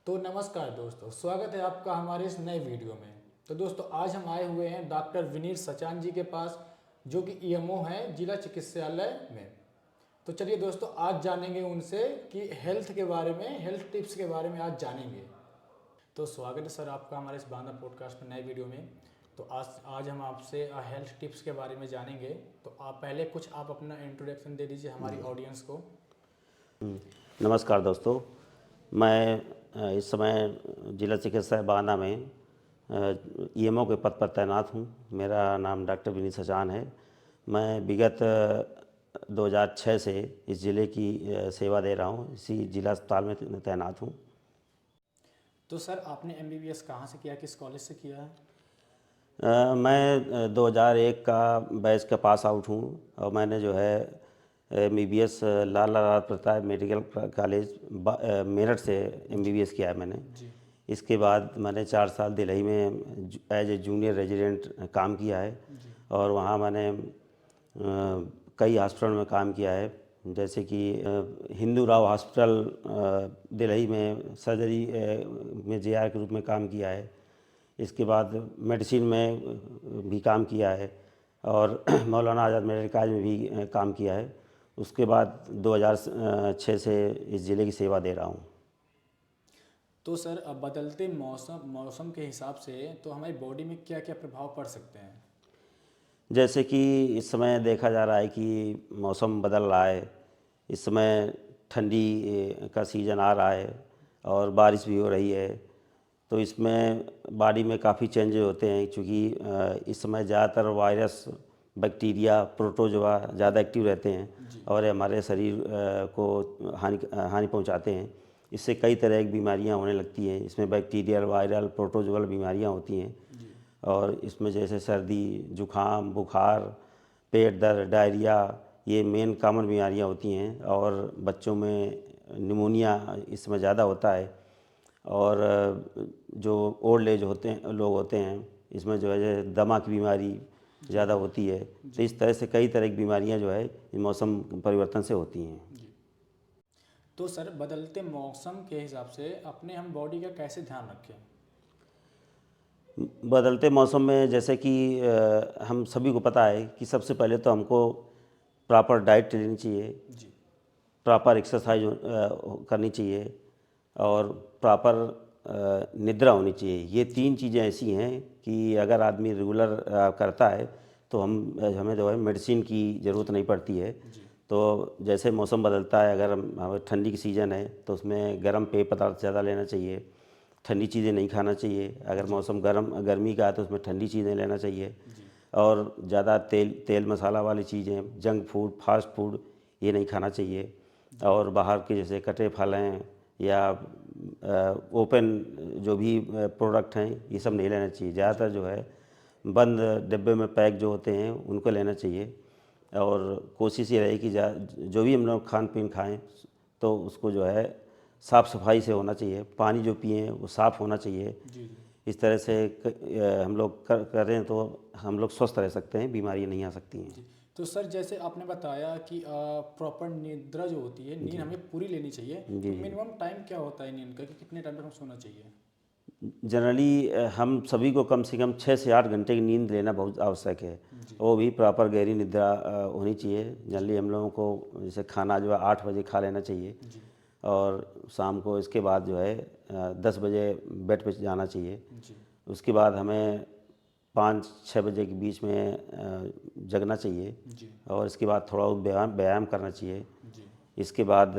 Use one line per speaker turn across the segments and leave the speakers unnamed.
तो नमस्कार दोस्तों, स्वागत है आपका हमारे इस नए वीडियो में। तो दोस्तों आज हम आए हुए हैं डॉक्टर विनीत सचान जी के पास, जो कि ईएमओ हैं जिला चिकित्सालय में। तो चलिए दोस्तों आज जानेंगे उनसे कि हेल्थ के बारे में, हेल्थ टिप्स के बारे में आज जानेंगे। तो स्वागत है सर आपका हमारे इस बांदा पॉडकास्ट में नए वीडियो में। तो आज हम आपसे हेल्थ टिप्स के बारे में जानेंगे। तो आप पहले कुछ आप अपना इंट्रोडक्शन दे दीजिए हमारी ऑडियंस को।
नमस्कार दोस्तों, मैं इस समय जिला चिकित्सालय बांदा में ईएमओ के पद पर तैनात हूँ। मेरा नाम डॉक्टर विनीत सचान है। मैं विगत 2006 से इस ज़िले की सेवा दे रहा हूँ। इसी जिला अस्पताल में तैनात हूँ।
तो सर आपने एमबीबीएस कहाँ से किया, किस कॉलेज से किया है?
मैं 2001 का बैच का पास आउट हूँ और मैंने जो है एमबीबीएस लाला लाल प्रसाद मेडिकल कॉलेज मेरठ से एमबीबीएस किया है मैंने।
जी।
इसके बाद मैंने 4 साल दिल्ली में एज ए जूनियर रेजिडेंट काम किया है
जी।
और वहाँ मैंने कई हॉस्पिटल में काम किया है, जैसे कि हिंदू राव हॉस्पिटल दिल्ली में सर्जरी में जेआर के रूप में काम किया है। इसके बाद मेडिसिन में भी काम किया है और मौलाना आज़ाद मेडिकल कॉलेज में भी काम किया है। उसके बाद 2006 से इस ज़िले की सेवा दे रहा हूँ।
तो सर अब बदलते मौसम के हिसाब से तो हमारी बॉडी में क्या क्या प्रभाव पड़ सकते हैं?
जैसे कि इस समय देखा जा रहा है कि मौसम बदल रहा है। इस समय ठंडी का सीज़न आ रहा है और बारिश भी हो रही है, तो इसमें बॉडी में काफ़ी चेंजेस होते हैं, क्योंकि इस समय ज़्यादातर वायरस, बैक्टीरिया, प्रोटोजोआ ज़्यादा एक्टिव रहते हैं
जी।
और ये हमारे शरीर को हानि पहुंचाते हैं। इससे कई तरह की बीमारियां होने लगती हैं। इसमें बैक्टीरियल, वायरल, प्रोटोजोअल बीमारियां होती हैं
जी।
और इसमें जैसे सर्दी, जुखाम, बुखार, पेट दर्द, डायरिया, ये मेन कॉमन बीमारियां होती हैं। और बच्चों में निमोनिया इस समय ज़्यादा होता है। और जो ओल्ड एज लोग होते हैं, इसमें जो है दमा की बीमारी ज़्यादा होती है। तो इस तरह से कई तरह की बीमारियां जो है इस मौसम परिवर्तन से होती हैं।
जी। तो सर बदलते मौसम के हिसाब से अपने हम बॉडी का कैसे ध्यान रखें?
बदलते मौसम में जैसे कि हम सभी को पता है कि सबसे पहले तो हमको प्रॉपर डाइट लेनी चाहिए,
जी।
प्रॉपर एक्सरसाइज करनी चाहिए और प्रॉपर निद्रा होनी चाहिए। ये तीन चीज़ें ऐसी हैं कि अगर आदमी रेगुलर करता है तो हमें जो है मेडिसिन की ज़रूरत नहीं पड़ती है।
जी।
तो जैसे मौसम बदलता है, अगर हमें ठंडी की सीज़न है तो उसमें गर्म पेय पदार्थ ज़्यादा लेना चाहिए, ठंडी चीज़ें नहीं खाना चाहिए। अगर मौसम गर्मी का है तो उसमें ठंडी चीज़ें लेना चाहिए
जी।
और ज़्यादा तेल मसाला वाली चीज़ें, जंक फूड, फास्ट फूड ये नहीं खाना चाहिए। और बाहर के जैसे कटे फल हैं या ओपन जो भी प्रोडक्ट हैं ये सब नहीं लेना चाहिए। ज़्यादातर जो है बंद डिब्बे में पैक जो होते हैं उनको लेना चाहिए। और कोशिश ये रहे कि जो भी हम लोग खान पीन खाएं तो उसको जो है साफ़ सफाई से होना चाहिए। पानी जो पिएं वो साफ़ होना चाहिए।
जी। जी।
इस तरह से हम लोग करें तो हम लोग स्वस्थ रह सकते हैं, बीमारियां नहीं आ सकती हैं।
जी। तो सर जैसे आपने बताया कि प्रॉपर निद्रा जो होती है, नींद
जी
हमें पूरी लेनी चाहिए।
जी
तो
जी।
मिनिमम टाइम क्या होता है नींद का, कि कितने टाइम तक हम सोना चाहिए?
जनरली हम सभी को कम से कम 6 से 8 घंटे की नींद लेना बहुत आवश्यक है।
जी।
वो भी प्रॉपर गहरी निद्रा होनी चाहिए। जनरली हम लोगों को जैसे खाना जो है 8 बजे खा लेना चाहिए
जी।
और शाम को इसके बाद जो है 10 बजे बेड पे जाना चाहिए।
जी।
उसके बाद हमें 5-6 बजे के बीच में जगना चाहिए
जी।
और इसके बाद थोड़ा व्यायाम करना चाहिए।
जी।
इसके बाद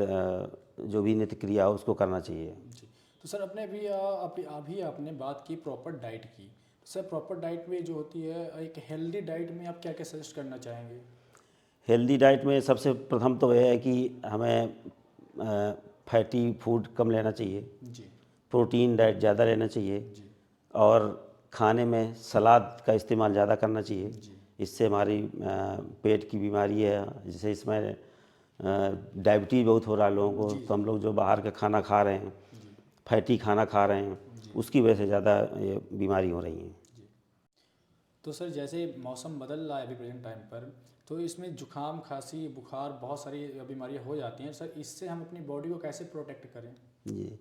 जो भी नित्य क्रिया हो उसको करना चाहिए।
जी। तो सर अपने अभी आपने बात की प्रॉपर डाइट की। तो सर प्रॉपर डाइट में जो होती है, एक हेल्दी डाइट में आप क्या क्या सजेस्ट करना चाहेंगे?
हेल्दी डाइट में सबसे प्रथम तो यह है कि हमें फैटी फूड कम लेना चाहिए,
जी।
प्रोटीन डाइट ज़्यादा लेना चाहिए
जी।
और खाने में सलाद का इस्तेमाल ज़्यादा करना चाहिए।
जी।
इससे हमारी पेट की बीमारी है, जैसे इसमें डायबिटीज़ बहुत हो रहा है लोगों को,
जी।
तो
जी।
हम लोग जो बाहर का खाना खा रहे हैं,
जी।
फैटी खाना खा रहे हैं,
जी।
उसकी वजह से ज़्यादा ये बीमारी हो रही है।
जी। तो सर जैसे मौसम बदल रहा है अभी प्रेजेंट टाइम पर, तो इसमें जुकाम, खांसी, बुखार, बहुत सारी बीमारियां हो जाती हैं। सर इससे हम अपनी बॉडी को कैसे प्रोटेक्ट करें?
जी,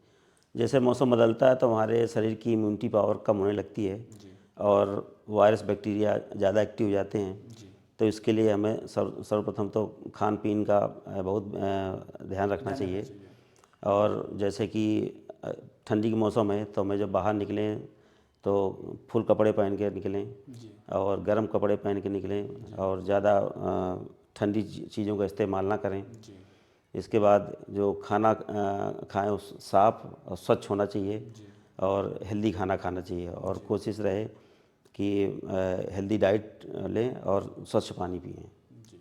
जैसे मौसम बदलता है तो हमारे शरीर की इम्यूनिटी पावर कम होने लगती है
जी
और वायरस बैक्टीरिया ज़्यादा एक्टिव हो जाते हैं।
जी।
तो इसके लिए हमें सर्वप्रथम तो खान पीन का बहुत ध्यान रखना
ध्यान रखना
चाहिए।
चाहिए।
और जैसे कि ठंडी के मौसम है तो हमें जब बाहर निकलें तो फुल कपड़े पहन के निकलें
जी
और गर्म कपड़े पहन के निकलें और ज़्यादा ठंडी चीज़ों का इस्तेमाल ना करें।
जी
इसके बाद जो खाना खाएं उस साफ़ और स्वच्छ होना चाहिए
जी
और हेल्दी खाना खाना चाहिए और कोशिश रहे कि हेल्दी डाइट लें और स्वच्छ पानी पिएं।
जी।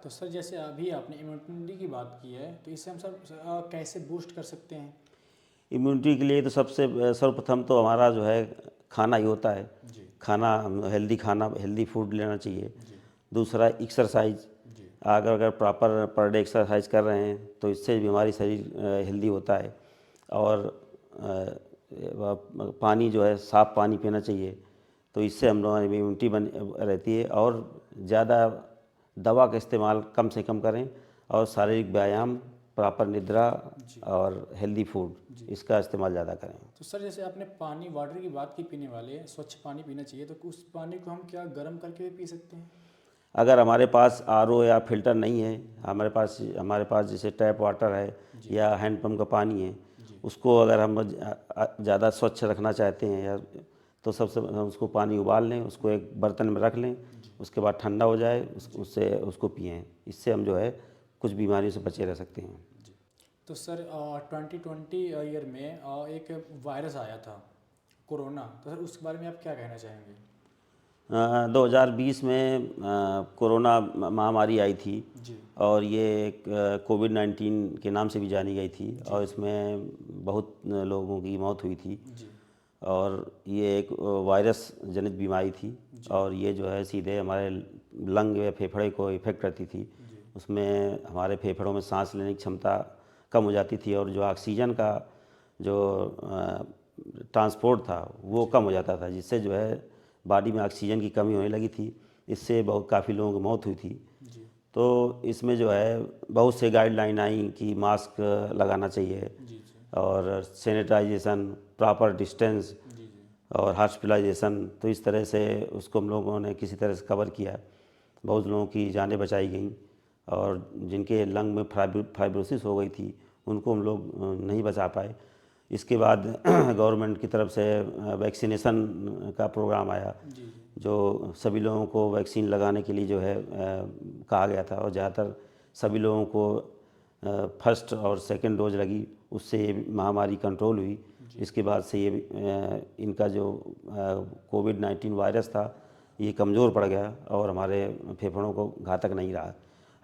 तो सर जैसे अभी आपने इम्यूनिटी की बात की है, तो इससे हम सर कैसे बूस्ट कर सकते हैं?
इम्यूनिटी के लिए तो सबसे सर्वप्रथम तो हमारा जो है खाना ही होता है।
जी
खाना हेल्दी फूड लेना चाहिए।
जी
दूसरा एक्सरसाइज,
जी
अगर प्रॉपर पर डे एक्सरसाइज कर रहे हैं तो इससे भी हमारी शरीर हेल्दी होता है। और पानी जो है साफ़ पानी पीना चाहिए, तो इससे हम लोगों की इम्यूनिटी बन रहती है। और ज़्यादा दवा का इस्तेमाल कम से कम करें और शारीरिक व्यायाम, प्रॉपर निद्रा और हेल्दी फूड इसका इस्तेमाल ज़्यादा करें।
तो सर जैसे आपने पानी वाटर की बात की, पीने वाले स्वच्छ पानी पीना चाहिए, तो उस पानी को हम क्या गर्म करके भी पी सकते हैं?
अगर हमारे पास आरओ या फिल्टर नहीं है, हमारे पास जैसे टैप वाटर है या हैंडपम्प का पानी है,
जी
उसको अगर हम ज़्यादा स्वच्छ रखना चाहते हैं या तो सबसे हम उसको पानी उबाल लें, उसको एक बर्तन में रख लें, उसके बाद ठंडा हो जाए उससे उसको पिएं। इससे हम जो है कुछ बीमारियों से बचे रह सकते हैं।
जी। तो सर 2020 ईयर में एक वायरस आया था, कोरोना, तो सर उसके बारे में आप क्या कहना चाहेंगे?
2020 में कोरोना महामारी आई थी
जी
और ये एक कोविड-19 के नाम से भी जानी गई थी और इसमें बहुत लोगों की मौत हुई थी।
जी
और ये एक वायरस जनित बीमारी थी और ये जो है सीधे हमारे लंग या फेफड़े को इफ़ेक्ट करती थी।
जी
उसमें हमारे फेफड़ों में सांस लेने की क्षमता कम हो जाती थी और जो ऑक्सीजन का जो ट्रांसपोर्ट था वो कम हो जाता था, जिससे जो है बॉडी में ऑक्सीजन की कमी होने लगी थी। इससे बहुत काफ़ी लोगों की मौत हुई थी।
जी
तो इसमें जो है बहुत से गाइडलाइन आई कि मास्क लगाना चाहिए
जी जी
और सैनिटाइजेशन, प्रॉपर डिस्टेंस
जी
और हॉस्पिटलाइजेशन। तो इस तरह से उसको हम लोगों ने किसी तरह से कवर किया। बहुत लोगों की जानें बचाई गईं और जिनके लंग में फाइब्रोसिस हो गई थी उनको हम लोग नहीं बचा पाए। इसके बाद गवर्नमेंट की तरफ से वैक्सीनेशन का प्रोग्राम आया,
जी
जो सभी लोगों को वैक्सीन लगाने के लिए जो है कहा गया था और ज़्यादातर सभी लोगों को फर्स्ट और सेकंड डोज लगी। उससे ये महामारी कंट्रोल हुई। इसके बाद से ये इनका जो कोविड-19 वायरस था ये कमज़ोर पड़ गया और हमारे फेफड़ों को घातक नहीं रहा।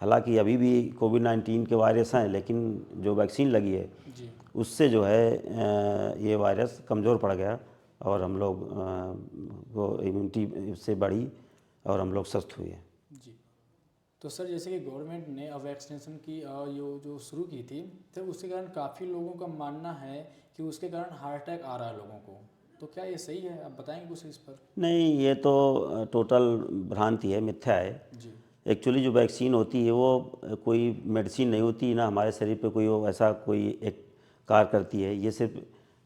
हालांकि अभी भी कोविड-19 के वायरस हैं, लेकिन जो वैक्सीन लगी है
जी
उससे जो है ये वायरस कमज़ोर पड़ गया और हम लोग को इम्यूनिटी से बढ़ी और हम लोग स्वस्थ हुए।
जी। तो सर जैसे कि गवर्नमेंट ने वैक्सीनेशन की जो शुरू की थी, तो उसके कारण काफ़ी लोगों का मानना है कि उसके कारण हार्ट अटैक आ रहा है लोगों को, तो क्या ये सही है? आप बताएंगे कुछ इस पर?
नहीं, ये तो टोटल भ्रांति है, मिथ्या है।
जी
एक्चुअली जो वैक्सीन होती है वो कोई मेडिसिन नहीं होती ना, हमारे शरीर पे कोई वो ऐसा कोई एक कार्य करती है। ये सिर्फ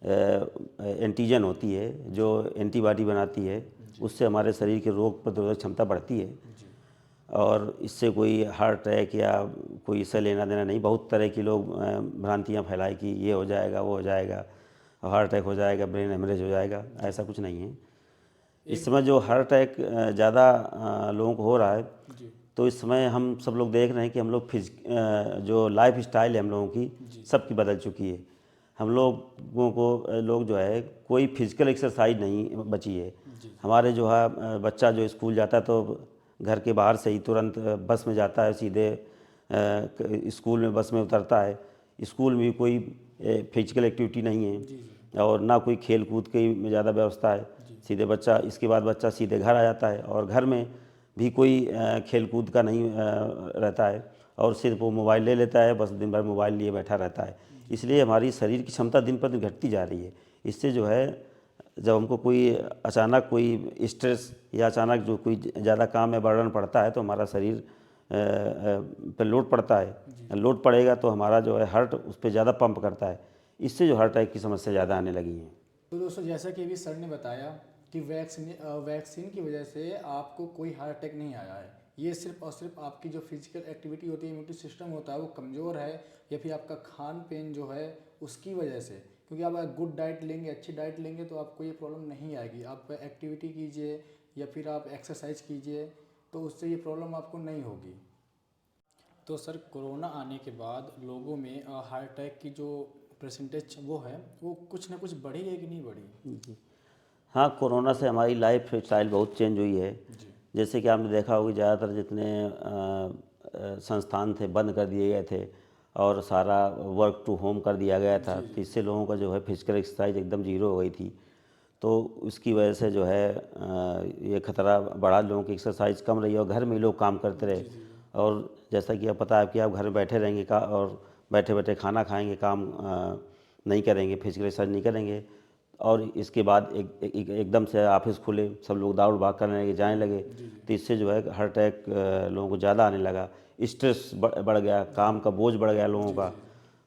एंटीजन होती है जो एंटीबॉडी बनाती है, उससे हमारे शरीर के रोग प्रतिरोधक क्षमता बढ़ती है।
जी
और इससे कोई हार्ट अटैक या कोई इससे लेना देना नहीं। बहुत तरह की लोग भ्रांतियाँ फैलाई कि ये हो जाएगा, वो हो जाएगा, हार्ट अटैक हो जाएगा, ब्रेन हेमरेज हो जाएगा। ऐसा कुछ नहीं है। इस समय जो हार्ट अटैक ज़्यादा लोगों को हो रहा है,
जी
तो इस समय हम सब लोग देख रहे हैं कि हम लोग जो लाइफ स्टाइल है हम लोगों की सबकी बदल चुकी है। हम लोगों को लोग जो है कोई फिजिकल एक्सरसाइज नहीं बची है।
जी
हमारे जो है बच्चा जो स्कूल जाता है तो घर के बाहर से ही तुरंत बस में जाता है, सीधे स्कूल में बस में उतरता है। स्कूल में भी कोई फिजिकल एक्टिविटी नहीं
जी जी
है और ना कोई खेल कूद की ज़्यादा व्यवस्था है। सीधे बच्चा इसके बाद बच्चा सीधे घर आ जाता है और घर में भी कोई खेल कूद का नहीं रहता है और सिर्फ वो मोबाइल ले लेता है, बस दिन भर मोबाइल लिए बैठा रहता है। इसलिए हमारी शरीर की क्षमता दिन पर दिन घटती जा रही है। इससे जो है जब हमको कोई अचानक कोई स्ट्रेस या अचानक जो कोई ज़्यादा काम में बर्डन पड़ता है तो हमारा शरीर पर लोड पड़ता है। लोड पड़ेगा तो हमारा जो है हार्ट उस पर ज़्यादा पंप करता है। इससे जो हार्ट अटैक की समस्या ज़्यादा आने लगी है।
तो दोस्तों जैसा कि अभी सर ने बताया कि वैक्सीन की वजह से आपको कोई हार्ट अटैक नहीं आया है, ये सिर्फ और सिर्फ आपकी जो फिजिकल एक्टिविटी होती है, इम्यूनिटी सिस्टम होता है वो कमज़ोर है, या फिर आपका खान पीन जो है उसकी वजह से। क्योंकि आप गुड डाइट लेंगे, अच्छी डाइट लेंगे तो आपको ये प्रॉब्लम नहीं आएगी। आप एक्टिविटी कीजिए या फिर आप एक्सरसाइज कीजिए तो उससे ये प्रॉब्लम आपको नहीं होगी। तो सर कोरोना आने के बाद लोगों में हार्ट अटैक की जो परसेंटेज वो है वो कुछ ना कुछ बढ़ी है कि नहीं बढ़ी?
जी। हाँ, कोरोना से हमारी लाइफ स्टाइल बहुत चेंज हुई है।
जी
जैसे कि आपने देखा होगा ज़्यादातर जितने संस्थान थे बंद कर दिए गए थे और सारा वर्क टू होम कर दिया गया था, तो इससे लोगों का जो है फिजिकल एक्सरसाइज एकदम जीरो हो गई थी। तो उसकी वजह से जो है ये खतरा बढ़ा, लोगों की एक्सरसाइज कम रही और घर में ही लोग काम करते रहे। और जैसा कि आप पता है कि आप घर में बैठे रहेंगे का और बैठे बैठे खाना खाएंगे, काम नहीं करेंगे, फिजिकल एक्सरसाइज नहीं करेंगे, और इसके बाद एकदम से ऑफिस खुले, सब लोग दौड़ भाग करने लगे, जाने लगे, तो इससे जो है हार्ट अटैक लोगों को ज़्यादा आने लगा। स्ट्रेस बढ़ गया, काम का बोझ बढ़ गया लोगों का।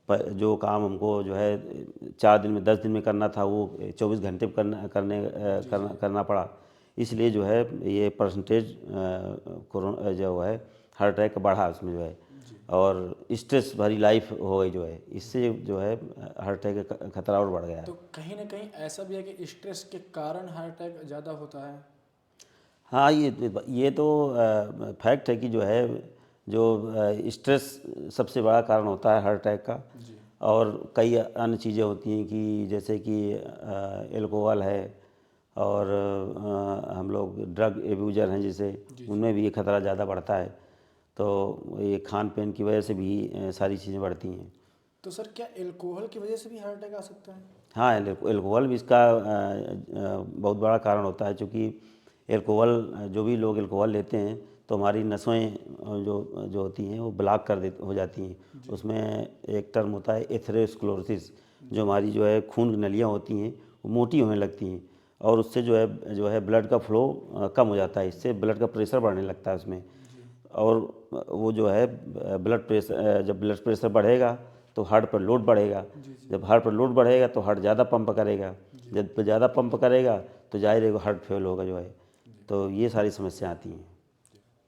पर जो काम हमको जो है 4 दिन में 10 दिन में करना था वो 24 घंटे करना पड़ा। इसलिए जो है ये परसेंटेज कोरोना जो है हार्ट अटैक का बढ़ा उसमें जो है, और स्ट्रेस भरी लाइफ हो गई जो है, इससे जो है हार्ट अटैक का खतरा और बढ़ गया है।
तो कहीं ना कहीं ऐसा भी है कि स्ट्रेस के कारण हार्ट अटैक ज़्यादा होता है?
हाँ, ये तो फैक्ट है कि जो है जो स्ट्रेस सबसे बड़ा कारण होता है हार्ट अटैक का।
जी
और कई अन्य चीज़ें होती हैं कि जैसे कि एल्कोहल है, और हम लोग ड्रग एब्यूज़र हैं जैसे, उनमें भी ये खतरा ज़्यादा बढ़ता है। तो ये खान पीन की वजह से भी सारी चीज़ें बढ़ती हैं।
तो सर क्या अल्कोहल की वजह से भी हार्ट अटैक आ सकता है?
हाँ, एल्कोहल भी इसका बहुत बड़ा कारण होता है, क्योंकि एल्कोहल जो भी लोग एल्कोहल लेते हैं तो हमारी नसों जो जो होती हैं वो ब्लॉक हो जाती हैं। उसमें एक टर्म होता है एथेरोस्क्लेरोसिस, जो हमारी जो है खून की नलियाँ होती हैं वो मोटी होने लगती हैं, और उससे जो है ब्लड का फ्लो कम हो जाता है, इससे ब्लड का प्रेशर बढ़ने लगता है उसमें। और वो जो है जब ब्लड प्रेशर बढ़ेगा तो हार्ट पर लोड बढ़ेगा, जब हार्ट पर लोड बढ़ेगा तो हार्ट ज़्यादा पंप करेगा, जब ज़्यादा पंप करेगा तो जाहिर है हार्ट फेल होगा जो है। तो ये सारी समस्या आती हैं।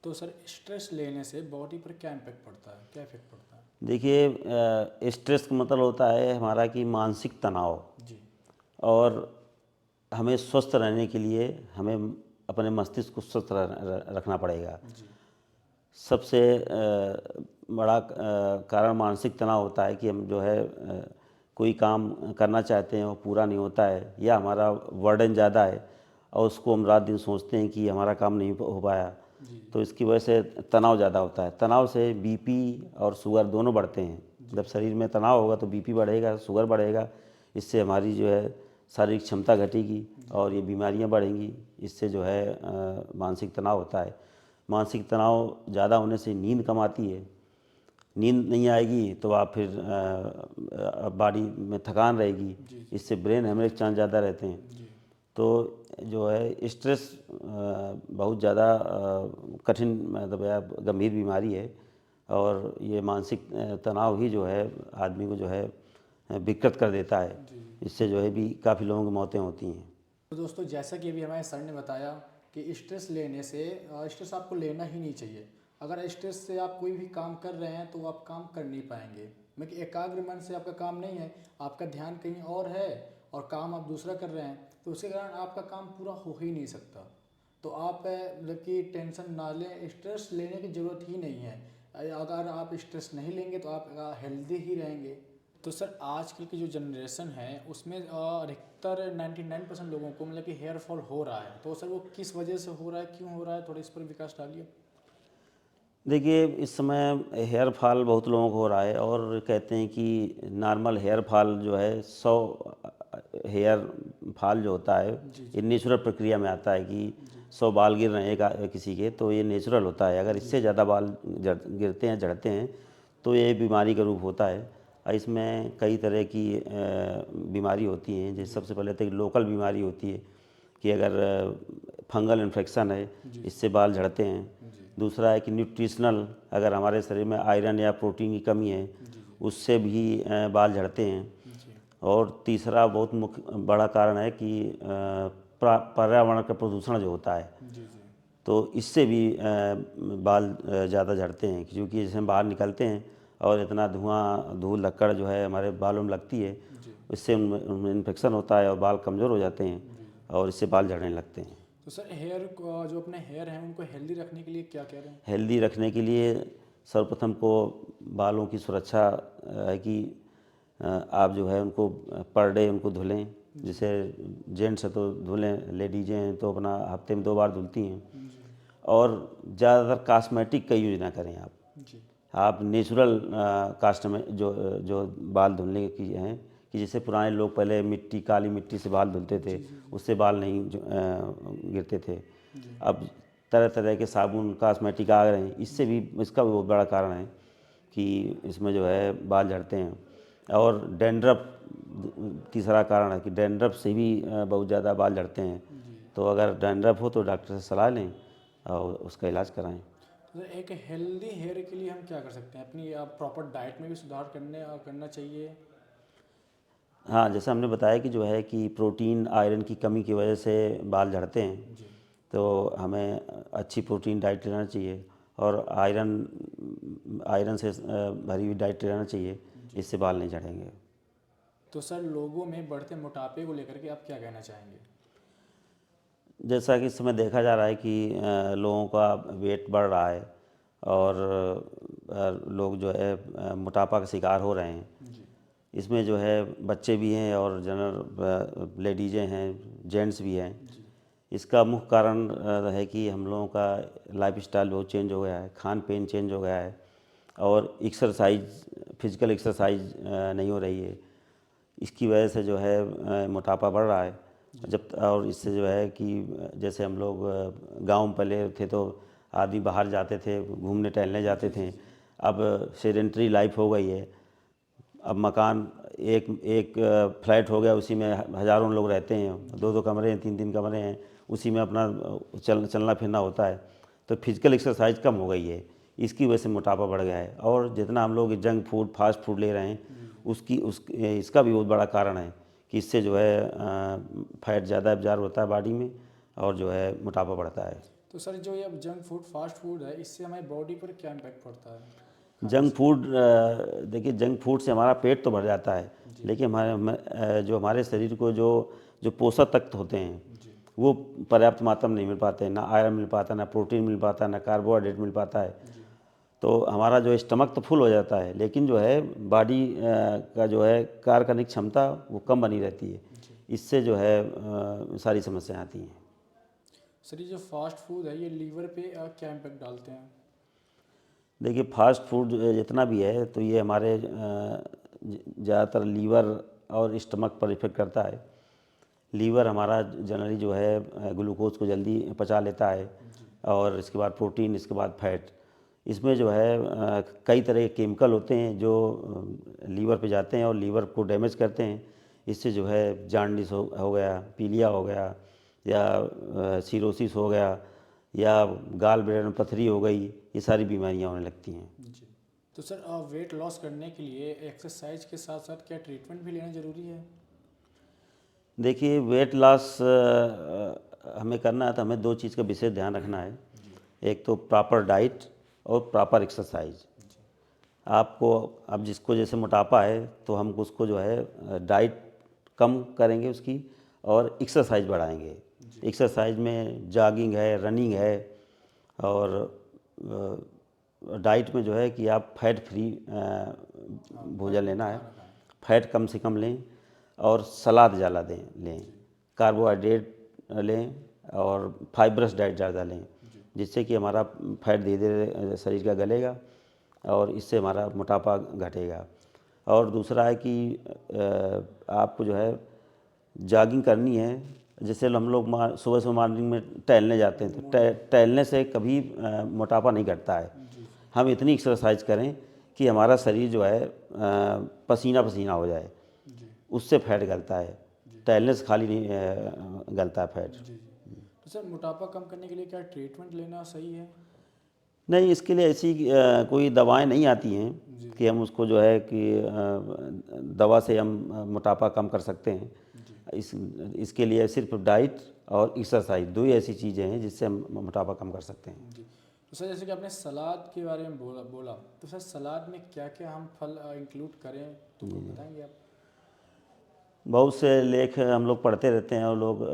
तो सर स्ट्रेस लेने से बॉडी पर क्या इम्पेक्ट पड़ता है, क्या इफेक्ट पड़ता है?
देखिए, स्ट्रेस का मतलब होता है हमारा कि मानसिक तनाव,
जी
और हमें स्वस्थ रहने के लिए हमें अपने मस्तिष्क को स्वस्थ रखना पड़ेगा।
जी
सबसे बड़ा कारण मानसिक तनाव होता है कि हम जो है कोई काम करना चाहते हैं वो पूरा नहीं होता है, या हमारा बर्डन ज़्यादा है और उसको हम रात दिन सोचते हैं कि हमारा काम नहीं हो पाया, तो इसकी वजह से तनाव ज़्यादा होता है। तनाव से बीपी और शुगर दोनों बढ़ते हैं। जब शरीर में तनाव होगा तो बीपी बढ़ेगा, शुगर बढ़ेगा, इससे हमारी जो है शारीरिक क्षमता घटेगी और ये बीमारियां बढ़ेंगी। इससे जो है मानसिक तनाव होता है। मानसिक तनाव ज़्यादा होने से नींद कम आती है, नींद नहीं आएगी तो आप फिर बॉडी में थकान रहेगी, इससे ब्रेन हेमरेज चांस ज़्यादा रहते हैं। तो जो है स्ट्रेस बहुत ज़्यादा कठिन मतलब गंभीर बीमारी है, और ये मानसिक तनाव ही जो है आदमी को जो है विकृत कर देता है। इससे जो है भी काफ़ी लोगों की मौतें होती हैं।
तो दोस्तों जैसा कि अभी हमारे सर ने बताया कि स्ट्रेस लेने से स्ट्रेस आपको लेना ही नहीं चाहिए। अगर स्ट्रेस से आप कोई भी काम कर रहे हैं तो आप काम कर नहीं पाएंगे। मैं कि एकाग्र मन से आपका काम नहीं है, आपका ध्यान कहीं और है और काम आप दूसरा कर रहे हैं, तो उसके कारण आपका काम पूरा हो ही नहीं सकता। तो आप मतलब कि टेंशन ना लें, स्ट्रेस लेने की ज़रूरत ही नहीं है। अगर आप स्ट्रेस नहीं लेंगे तो आप हेल्दी ही रहेंगे। तो सर आजकल की जो जनरेशन है उसमें अधिकतर 99% लोगों को मतलब कि हेयर फॉल हो रहा है। तो सर वो किस वजह से हो रहा है, क्यों हो रहा है, थोड़ा इस पर विकास डालिए।
देखिए, इस समय हेयर फॉल बहुत लोगों को हो रहा है, और कहते हैं कि नॉर्मल हेयर फॉल जो है 100 हेयर फॉल जो होता है ये नेचुरल प्रक्रिया में आता है कि 100 बाल गिर रहे हैं किसी के, तो ये नेचुरल होता है। अगर इससे ज़्यादा बाल गिरते हैं, झड़ते हैं, तो ये बीमारी का रूप होता है। और इसमें कई तरह की बीमारी होती हैं। जैसे सबसे पहले तो एक लोकल बीमारी होती है कि अगर फंगल इन्फेक्शन है, इससे बाल झड़ते हैं। दूसरा है कि न्यूट्रिशनल, अगर हमारे शरीर में आयरन या प्रोटीन की कमी है, उससे भी बाल झड़ते हैं। और तीसरा बहुत मुख्य बड़ा कारण है कि पर्यावरण का प्रदूषण जो होता है,
जी जी
तो इससे भी बाल ज़्यादा झड़ते हैं, क्योंकि जैसे हम बाहर निकलते हैं और इतना धुआं धूल लक्कड़ जो है हमारे बालों में लगती है,
जी
इससे उनमें इन्फेक्शन होता है और बाल कमज़ोर हो जाते हैं
जी।
और इससे बाल झड़ने लगते हैं।
तो सर हेयर को जो अपने हेयर हैं उनको हेल्दी रखने के लिए क्या कह रहे हैं?
हेल्दी रखने के लिए सर्वप्रथम को बालों की सुरक्षा है कि आप जो है उनको पर डे उनको धुलें। जैसे जेंट्स है तो धुलें, लेडीजें हैं तो अपना हफ्ते में 2 बार धुलती हैं।
जी
और ज़्यादातर कॉस्मेटिक का यूज ना करें
जी
आप नेचुरल कास्ट में जो बाल धुलने की हैं, कि जैसे पुराने लोग पहले मिट्टी काली मिट्टी से बाल धुलते थे, उससे बाल नहीं गिरते थे।
जी
अब तरह तरह के साबुन कॉस्मेटिक आ रहे हैं, इससे भी इसका भी बहुत बड़ा कारण है कि इसमें जो है बाल झड़ते हैं। और डैंड्रफ तीसरा कारण है कि डैंड्रफ से भी बहुत ज़्यादा बाल झड़ते हैं।
जी।
तो अगर डैंड्रफ हो तो डॉक्टर से सलाह लें और उसका इलाज कराएं।
तो सर एक हेल्दी हेयर के लिए हम क्या कर सकते हैं? अपनी प्रॉपर डाइट में भी सुधार करना चाहिए।
हाँ, जैसा हमने बताया कि जो है कि प्रोटीन आयरन की कमी की वजह से बाल झड़ते हैं,
जी
तो हमें अच्छी प्रोटीन डाइट लेना चाहिए और आयरन से भरी हुई डाइट लेना चाहिए, इससे बाल नहीं झड़ेंगे।
तो सर लोगों में बढ़ते मोटापे को लेकर के आप क्या कहना चाहेंगे?
जैसा कि इस समय देखा जा रहा है कि लोगों का वेट बढ़ रहा है और लोग जो है मोटापा का शिकार हो रहे हैं।
जी
इसमें जो है बच्चे भी हैं और जनरल लेडीजें हैं, जेंट्स भी हैं।
जी
इसका मुख्य कारण है कि हम लोगों का लाइफस्टाइल बहुत चेंज हो गया है, खान पीन चेंज हो गया है और फिजिकल एक्सरसाइज नहीं हो रही है। इसकी वजह से जो है मोटापा बढ़ रहा है। और इससे जो है कि जैसे हम लोग गांव में पहले थे तो आदमी बाहर जाते थे, घूमने टहलने जाते थे। अब सेडेंटरी लाइफ हो गई है। अब मकान एक एक फ्लैट हो गया, उसी में हज़ारों लोग रहते हैं, 2-2 कमरे हैं, 3-3 कमरे हैं, उसी में अपना चलना फिरना होता है। तो फिजिकल एक्सरसाइज कम हो गई है, इसकी वजह से मोटापा बढ़ गया है। और जितना हम लोग जंक फूड फास्ट फूड ले रहे हैं, इसका भी बहुत बड़ा कारण है कि इससे जो है फैट ज़्यादा एब्जॉर्ब होता है बॉडी में और जो है मोटापा बढ़ता है।
तो सर जो ये अब जंक फूड फास्ट फूड है इससे हमारी बॉडी पर क्या इम्पैक्ट पड़ता है खाने
जंक
से?
फूड देखिए, जंक फूड से हमारा पेट तो भर जाता है,
जी
लेकिन जो हमारे शरीर को जो जो पोषक तत्व होते हैं
जी
वो पर्याप्त मात्रा में नहीं मिल पाते हैं। ना आयरन मिल पाता, ना प्रोटीन मिल पाता, ना कार्बोहाइड्रेट मिल पाता है।
जी
तो हमारा जो स्टमक तो फुल हो जाता है, लेकिन जो है बॉडी का जो है कार्य करने की क्षमता वो कम बनी रहती है।
जी।
इससे जो है सारी समस्याएं आती हैं।
सर ये जो फास्ट फूड है ये लीवर पे क्या इम्पैक्ट डालते हैं?
देखिए, फास्ट फूड जितना भी है तो ये हमारे ज़्यादातर लीवर और स्टमक पर इफेक्ट करता है। लीवर हमारा जनरली जो है ग्लूकोज को जल्दी पचा लेता है
जी
और इसके बाद प्रोटीन, इसके बाद फैट। इसमें जो है कई तरह के केमिकल होते हैं जो लीवर पे जाते हैं और लीवर को डैमेज करते हैं। इससे जो है जांडिस हो गया, पीलिया हो गया या सिरोसिस हो गया या गाल ब्लैडर में पथरी हो गई, ये सारी बीमारियां होने लगती हैं।
जी। तो सर वेट लॉस करने के लिए एक्सरसाइज के साथ साथ क्या ट्रीटमेंट भी लेना ज़रूरी है?
देखिए, वेट लॉस हमें करना है तो हमें 2 चीज़ का विशेष ध्यान रखना है।
जी
एक तो प्रॉपर डाइट और प्रॉपर एक्सरसाइज।
जी
आपको अब जिसको जैसे मोटापा है तो हम उसको जो है डाइट कम करेंगे उसकी और एक्सरसाइज बढ़ाएंगे।
जी
एक्सरसाइज में जॉगिंग है, रनिंग है और डाइट में जो है कि आप फैट फ्री
हाँ
भोजन
फैट मुक्त
लेना है,
खाना खाएं।
फैट कम से कम लें और सलाद ज़्यादा लें,
जी
कार्बोहाइड्रेट लें और फाइब्रस डाइट ज़्यादा लें,
जी
जिससे कि हमारा फैट धीरे धीरे शरीर का गलेगा और इससे हमारा मोटापा घटेगा। और दूसरा है कि आपको जो है जॉगिंग करनी है। जैसे हम लोग सुबह सुबह मॉर्निंग में टहलने जाते हैं तो टहलने से कभी मोटापा नहीं घटता है।
जी
हम इतनी एक्सरसाइज करें कि हमारा शरीर जो है पसीना पसीना हो जाए,
जी
उससे फैट गलता है।
जी
टहलने से खाली नहीं गलता है फैट।
जी जी। तो सर मोटापा कम करने के लिए क्या ट्रीटमेंट लेना सही है?
नहीं, इसके लिए ऐसी कोई दवाएं नहीं आती हैं कि हम उसको जो है कि दवा से हम मोटापा कम कर सकते हैं। इसके लिए सिर्फ डाइट और एक्सरसाइज दो ही ऐसी चीज़ें हैं जिससे हम मोटापा कम कर सकते हैं।
जी। तो सर जैसे कि आपने सलाद के बारे में बोला तो सर सलाद में क्या क्या हम फल इंक्लूड करें तो बताएंगे आप?
बहुत से लेख हम लोग पढ़ते रहते हैं और लोग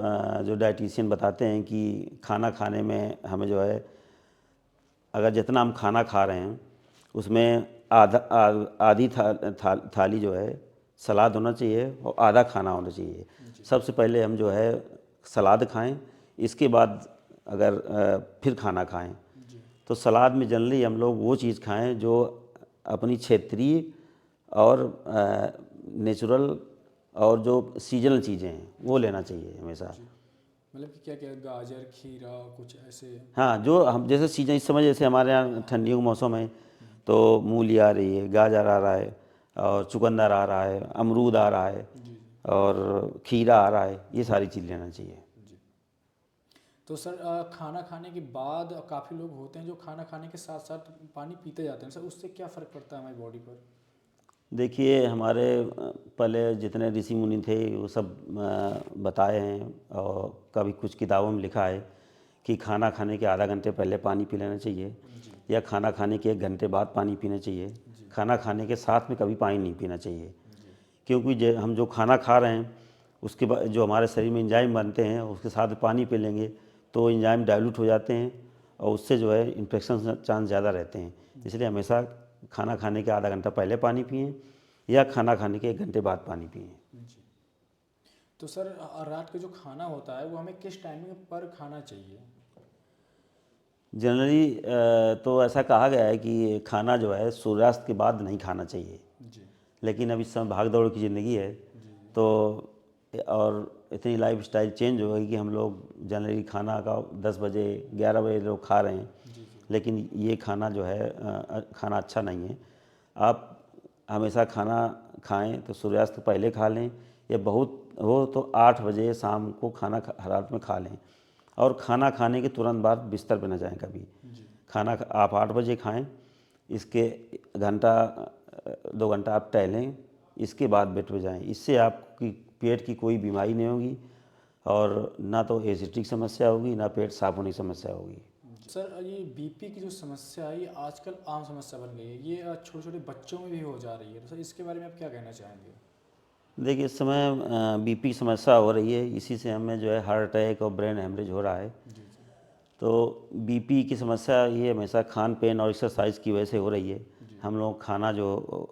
जो डाइटिशियन बताते हैं कि खाना खाने में हमें जो है, अगर जितना हम खाना खा रहे हैं उसमें आधी थाली जो है सलाद होना चाहिए और आधा खाना होना चाहिए। सबसे पहले हम जो है सलाद खाएं, इसके बाद अगर फिर खाना खाएं। तो सलाद में जनरली हम लोग वो चीज़ खाएं जो अपनी क्षेत्रीय और नेचुरल और जो सीजनल चीज़ें हैं वो लेना चाहिए हमेशा।
मतलब कि क्या क्या, गाजर, खीरा, कुछ ऐसे?
हाँ, जो हम जैसे सीजन इस समय जैसे हमारे यहाँ ठंडियों का मौसम है तो मूली आ रही है, गाजर आ रहा है और चुकंदर आ रहा है, अमरूद आ रहा है और खीरा आ रहा है, ये सारी चीज़ लेना चाहिए।
जी। तो सर खाना खाने के बाद काफ़ी लोग होते हैं जो खाना खाने के साथ साथ पानी पीते जाते हैं, सर उससे क्या फ़र्क पड़ता है हमारी बॉडी पर?
देखिए, हमारे पहले जितने ऋषि मुनि थे वो सब बताए हैं और कभी कुछ किताबों में लिखा है कि खाना खाने के आधा घंटे पहले पानी पी लेना चाहिए या खाना खाने के 1 घंटे बाद पानी पीना चाहिए। खाना खाने के साथ में कभी पानी नहीं पीना चाहिए, क्योंकि हम जो खाना खा रहे हैं उसके बाद जो हमारे शरीर में एंजाइम बनते हैं उसके साथ पानी पी लेंगे तो एंजाइम डाइल्यूट हो जाते हैं और उससे जो है इन्फेक्शन चांस ज़्यादा रहते हैं। इसलिए हमेशा खाना खाने के आधा घंटा पहले पानी पिएं या खाना खाने के 1 घंटे बाद पानी पिएं।
जी। तो सर रात का जो खाना होता है वो हमें किस टाइमिंग पर खाना चाहिए?
जनरली तो ऐसा कहा गया है कि खाना जो है सूर्यास्त के बाद नहीं खाना चाहिए,
जी
लेकिन अब इस समय भाग दौड़ की ज़िंदगी है
जी
तो और इतनी लाइफ स्टाइल चेंज हो गई कि हम लोग जनरली खाना का 10 बजे 11 बजे लोग खा रहे हैं,
जी जी
लेकिन ये खाना जो है खाना अच्छा नहीं है। आप हमेशा खाना खाएं तो सूर्यास्त से पहले खा लें या बहुत हो तो 8 बजे शाम को खाना रात में खा लें और खाना खाने के तुरंत बाद बिस्तर पर न जाएं कभी।
जी
खाना आप 8 बजे खाएं, इसके घंटा 2 घंटा आप टहलें, इसके बाद बेड पे जाएं। इससे आपकी पेट की कोई बीमारी नहीं होगी और ना तो एसिडिक समस्या होगी ना पेट साफ होने की समस्या होगी।
सर ये बीपी की जो समस्या है ये आजकल आम समस्या बन गई है, ये छोटे छोटे बच्चों में भी हो जा रही है, तो सर इसके बारे में आप क्या कहना चाहेंगे?
देखिए, इस समय बीपी की समस्या हो रही है, इसी से हमें जो है हार्ट अटैक और ब्रेन हेमरेज हो रहा है।
जी जी
तो बीपी की समस्या ये हमेशा खान पान और एक्सरसाइज की वजह से हो रही है।
जी
हम लोग खाना जो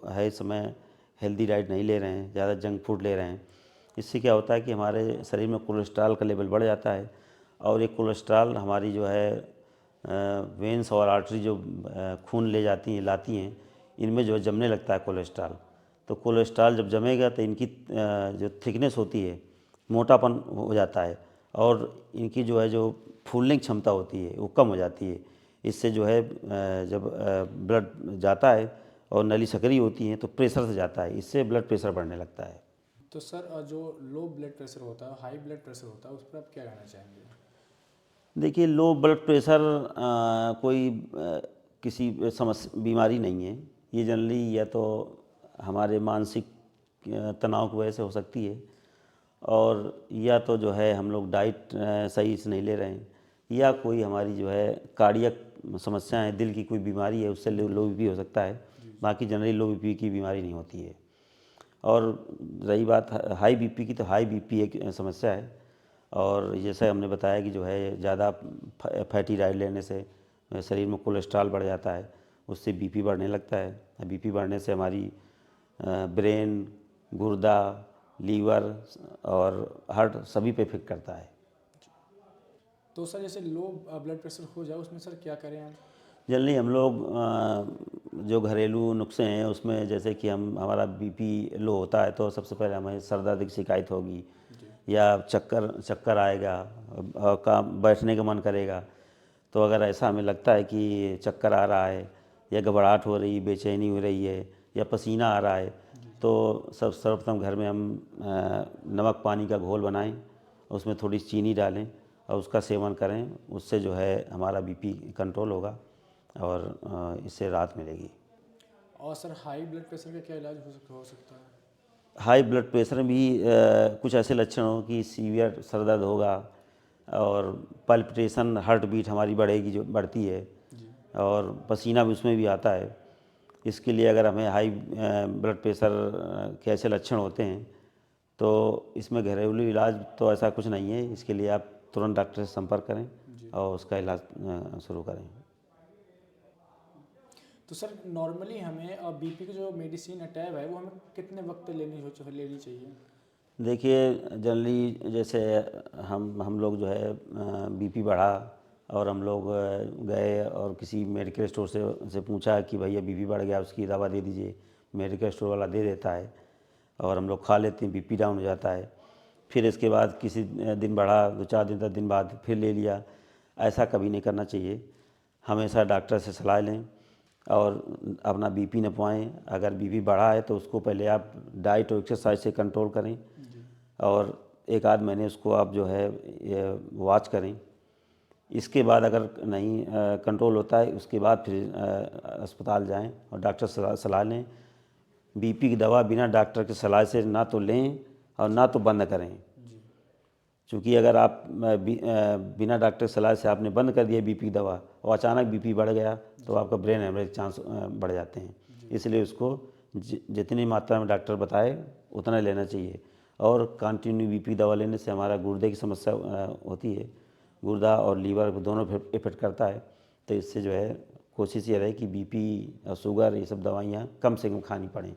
है इस समय हेल्दी डाइट नहीं ले रहे हैं, ज़्यादा जंक फूड ले रहे हैं। इससे क्या होता है कि हमारे शरीर में कोलेस्ट्रॉल का लेवल बढ़ जाता है और ये कोलेस्ट्रॉल हमारी जो है वेंस और आर्टरी जो खून ले जाती हैं लाती हैं, इनमें जो है जमने लगता है कोलेस्ट्रॉल। तो कोलेस्ट्रॉल जब जमेगा तो इनकी जो थिकनेस होती है, मोटापन हो जाता है और इनकी जो है जो फूलने की क्षमता होती है वो कम हो जाती है। इससे जो है जब ब्लड जाता है और नली सक्रिय होती हैं तो प्रेशर से जाता है, इससे ब्लड प्रेशर बढ़ने लगता है।
तो सर जो लो ब्लड प्रेशर होता है, हाई ब्लड प्रेशर होता है, उस पर आप क्या कहना चाहेंगे?
देखिए, लो ब्लड प्रेशर कोई किसी समस्या बीमारी नहीं है। ये जनरली या तो हमारे मानसिक तनाव की वजह से हो सकती है और या तो जो है हम लोग डाइट सही से नहीं ले रहे हैं या कोई हमारी जो है कार्डियक समस्या है, दिल की कोई बीमारी है, उससे लो बीपी हो सकता है। बाकी जनरली लो बीपी की बीमारी नहीं होती है। और रही बात हाई बीपी की, तो हाई बीपी एक समस्या है और जैसे हमने बताया कि जो है ज़्यादा फैटी डाइट लेने से शरीर में कोलेस्ट्रॉल बढ़ जाता है, उससे बीपी बढ़ने लगता है। बीपी बढ़ने से हमारी ब्रेन, गुर्दा, लीवर और हार्ट सभी पे इफेक्ट करता है।
तो सर जैसे लो ब्लड प्रेशर हो जाए उसमें सर क्या करें हम?
जनरली हम लोग जो घरेलू नुस्खे हैं उसमें जैसे कि हमारा बीपी लो होता है तो सबसे पहले हमें सर दर्द की शिकायत होगी या चक्कर चक्कर आएगा और काम बैठने का मन करेगा। तो अगर ऐसा हमें लगता है कि चक्कर आ रहा है या घबराहट हो रही, बेचैनी हो रही है या पसीना आ रहा है तो सर्वप्रथम घर में हम नमक पानी का घोल बनाएं, उसमें थोड़ी चीनी डालें और उसका सेवन करें। उससे जो है हमारा बीपी कंट्रोल होगा और इससे राहत मिलेगी।
और सर हाई ब्लड प्रेशर का क्या इलाज हो सकता है?
हाई ब्लड प्रेशर भी कुछ ऐसे लक्षण हो कि सीवियर सर दर्द होगा और पल्पिटेशन, हार्ट बीट हमारी बढ़ेगी, जो बढ़ती है, और पसीना भी उसमें भी आता है। इसके लिए अगर हमें हाई ब्लड प्रेशर के ऐसे लक्षण होते हैं तो इसमें घरेलू इलाज तो ऐसा कुछ नहीं है। इसके लिए आप तुरंत डॉक्टर से संपर्क करें और उसका इलाज शुरू करें।
तो सर नॉर्मली हमें बीपी की जो मेडिसिन टैब है वो हमें कितने वक्त लेनी चाहिए?
देखिए, जनरली जैसे हम लोग जो है बीपी बढ़ा और हम लोग गए और किसी मेडिकल स्टोर से पूछा कि भैया बीपी बढ़ गया, उसकी दवा दे दीजिए। मेडिकल स्टोर वाला दे देता है और हम लोग खा लेते हैं, बीपी डाउन हो जाता है। फिर इसके बाद किसी दिन बढ़ा, 2-4 दिन 10 दिन बाद फिर ले लिया। ऐसा कभी नहीं करना चाहिए। हमेशा डॉक्टर से सलाह लें और अपना बीपी नपवाएं। अगर बीपी बढ़ा है तो उसको पहले आप डाइट और एक्सरसाइज से कंट्रोल करें और 1 आध महीने उसको आप जो है ये वॉच करें। इसके बाद अगर नहीं कंट्रोल होता है, उसके बाद फिर अस्पताल जाएं और डॉक्टर से सलाह लें। बीपी की दवा बिना डॉक्टर की सलाह से ना तो लें और ना तो बंद करें, क्योंकि अगर आप बिना डॉक्टर की सलाह से आपने बंद कर दिया बीपी की दवा और अचानक बीपी बढ़ गया तो आपका ब्रेन हेमरेज चांस बढ़ जाते हैं। इसलिए उसको जितनी मात्रा में डॉक्टर बताए उतना लेना चाहिए। और कंटिन्यू बीपी दवा लेने से हमारा गुर्दे की समस्या होती है, गुर्दा और लीवर दोनों इफेक्ट करता है। तो इससे जो है कोशिश ये रहे कि बीपी और शुगर ये सब दवाइयाँ कम से कम खानी पड़ें।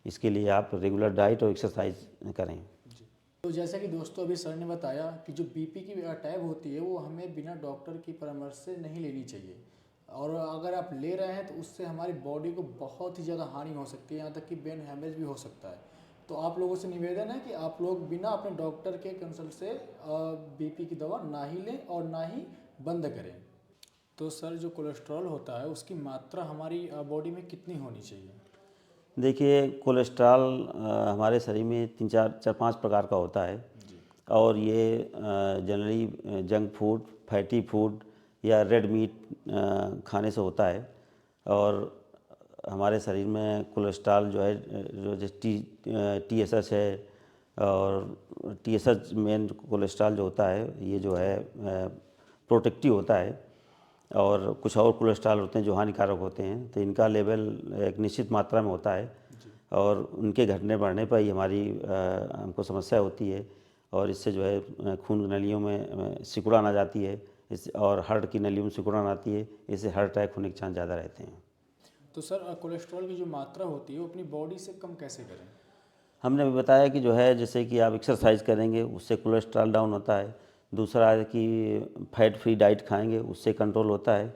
इसके लिए आप रेगुलर डाइट और एक्सरसाइज करें।
तो जैसा कि दोस्तों अभी सर ने बताया कि जो बीपी की टैब होती है वो हमें बिना डॉक्टर की परामर्श से नहीं लेनी चाहिए, और अगर आप ले रहे हैं तो उससे हमारी बॉडी को बहुत ही ज़्यादा हानि हो सकती है, यहाँ तक कि ब्रेन हैमरेज भी हो सकता है। तो आप लोगों से निवेदन है कि आप लोग बिना अपने डॉक्टर के कंसल्ट से बीपी की दवा ना ही लें और ना ही बंद करें। तो सर जो कोलेस्ट्रॉल होता है उसकी मात्रा हमारी बॉडी में कितनी होनी चाहिए?
देखिए, कोलेस्ट्रॉल हमारे शरीर में 3-4-5 प्रकार का होता है और ये generally junk food, fatty food या रेड मीट खाने से होता है। और हमारे शरीर में कोलेस्ट्रॉल जो है जो जैसे TSH है, और TSH मेन कोलेस्ट्रॉल जो होता है ये जो है प्रोटेक्टिव होता है, और कुछ और कोलेस्ट्रॉल होते हैं जो हानिकारक होते हैं। तो इनका लेवल एक निश्चित मात्रा में होता है और उनके घटने बढ़ने पर ही हमारी हमको समस्या होती है, और इससे जो है खून नलियों में सिकुड़न आ जाती है, इस और हार्ट की नलियों में सिकुड़न आती है। इससे हार्ट अटैक होने के चांस ज़्यादा रहते हैं।
तो सर कोलेस्ट्रॉल की जो मात्रा होती है वो अपनी बॉडी से कम कैसे करें?
हमने भी बताया कि जो है जैसे कि आप एक्सरसाइज करेंगे उससे कोलेस्ट्रॉल डाउन होता है। दूसरा है कि फैट फ्री डाइट खाएंगे उससे कंट्रोल होता है।